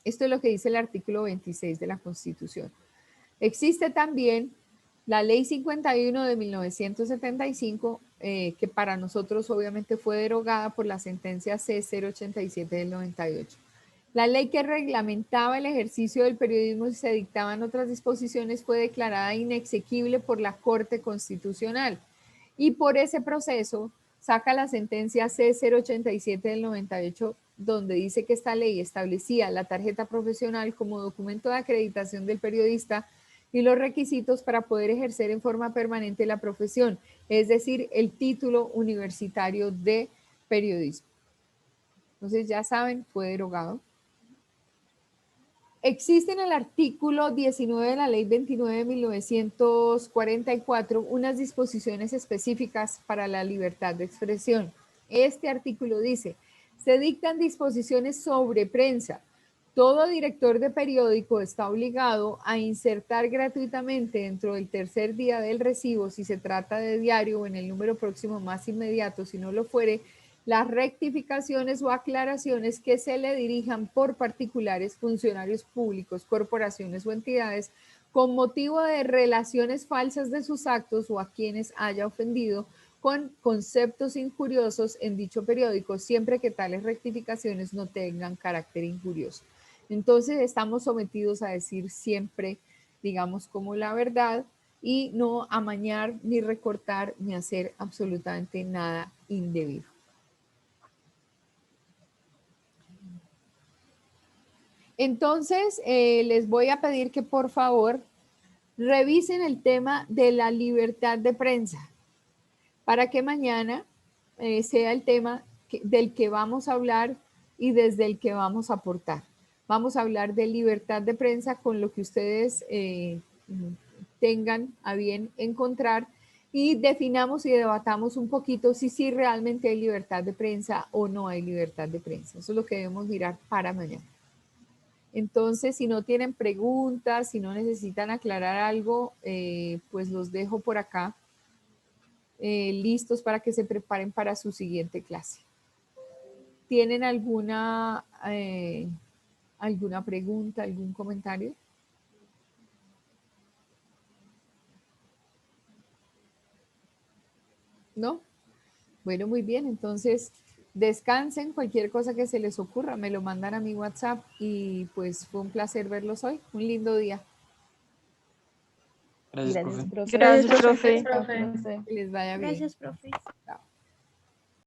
Esto es lo que dice el artículo 26 de la Constitución. Existe también la Ley 51 de 1975, que para nosotros obviamente fue derogada por la sentencia C087 del 98. La ley que reglamentaba el ejercicio del periodismo y se dictaban otras disposiciones fue declarada inexequible por la Corte Constitucional, y por ese proceso saca la sentencia C087 del 98, donde dice que esta ley establecía la tarjeta profesional como documento de acreditación del periodista y los requisitos para poder ejercer en forma permanente la profesión, es decir, el título universitario de periodismo. Entonces, ya saben, fue derogado. Existe en el artículo 19 de la Ley 29 de 1944 unas disposiciones específicas para la libertad de expresión. Este artículo dice: se dictan disposiciones sobre prensa. Todo director de periódico está obligado a insertar gratuitamente dentro del tercer día del recibo, si se trata de diario, o en el número próximo más inmediato, si no lo fuere, las rectificaciones o aclaraciones que se le dirijan por particulares, funcionarios públicos, corporaciones o entidades con motivo de relaciones falsas de sus actos o a quienes haya ofendido con conceptos injuriosos en dicho periódico, siempre que tales rectificaciones no tengan carácter injurioso. Entonces estamos sometidos a decir siempre, digamos, como la verdad, y no amañar, ni recortar, ni hacer absolutamente nada indebido. Entonces, les voy a pedir que por favor revisen el tema de la libertad de prensa para que mañana sea el tema del que vamos a hablar y desde el que vamos a aportar. Vamos a hablar de libertad de prensa con lo que ustedes tengan a bien encontrar, y definamos y debatamos un poquito si sí realmente hay libertad de prensa o no hay libertad de prensa. Eso es lo que debemos mirar para mañana. Entonces, si no tienen preguntas, si no necesitan aclarar algo, pues los dejo por acá, listos para que se preparen para su siguiente clase. ¿Tienen alguna pregunta, algún comentario? ¿No? Bueno, muy bien. Entonces, descansen. Cualquier cosa que se les ocurra, me lo mandan a mi WhatsApp, y pues fue un placer verlos hoy. Un lindo día. Gracias, Gracias, profe. profe. Gracias, profe. Profe. Que les vaya bien. Gracias, profe. Chao.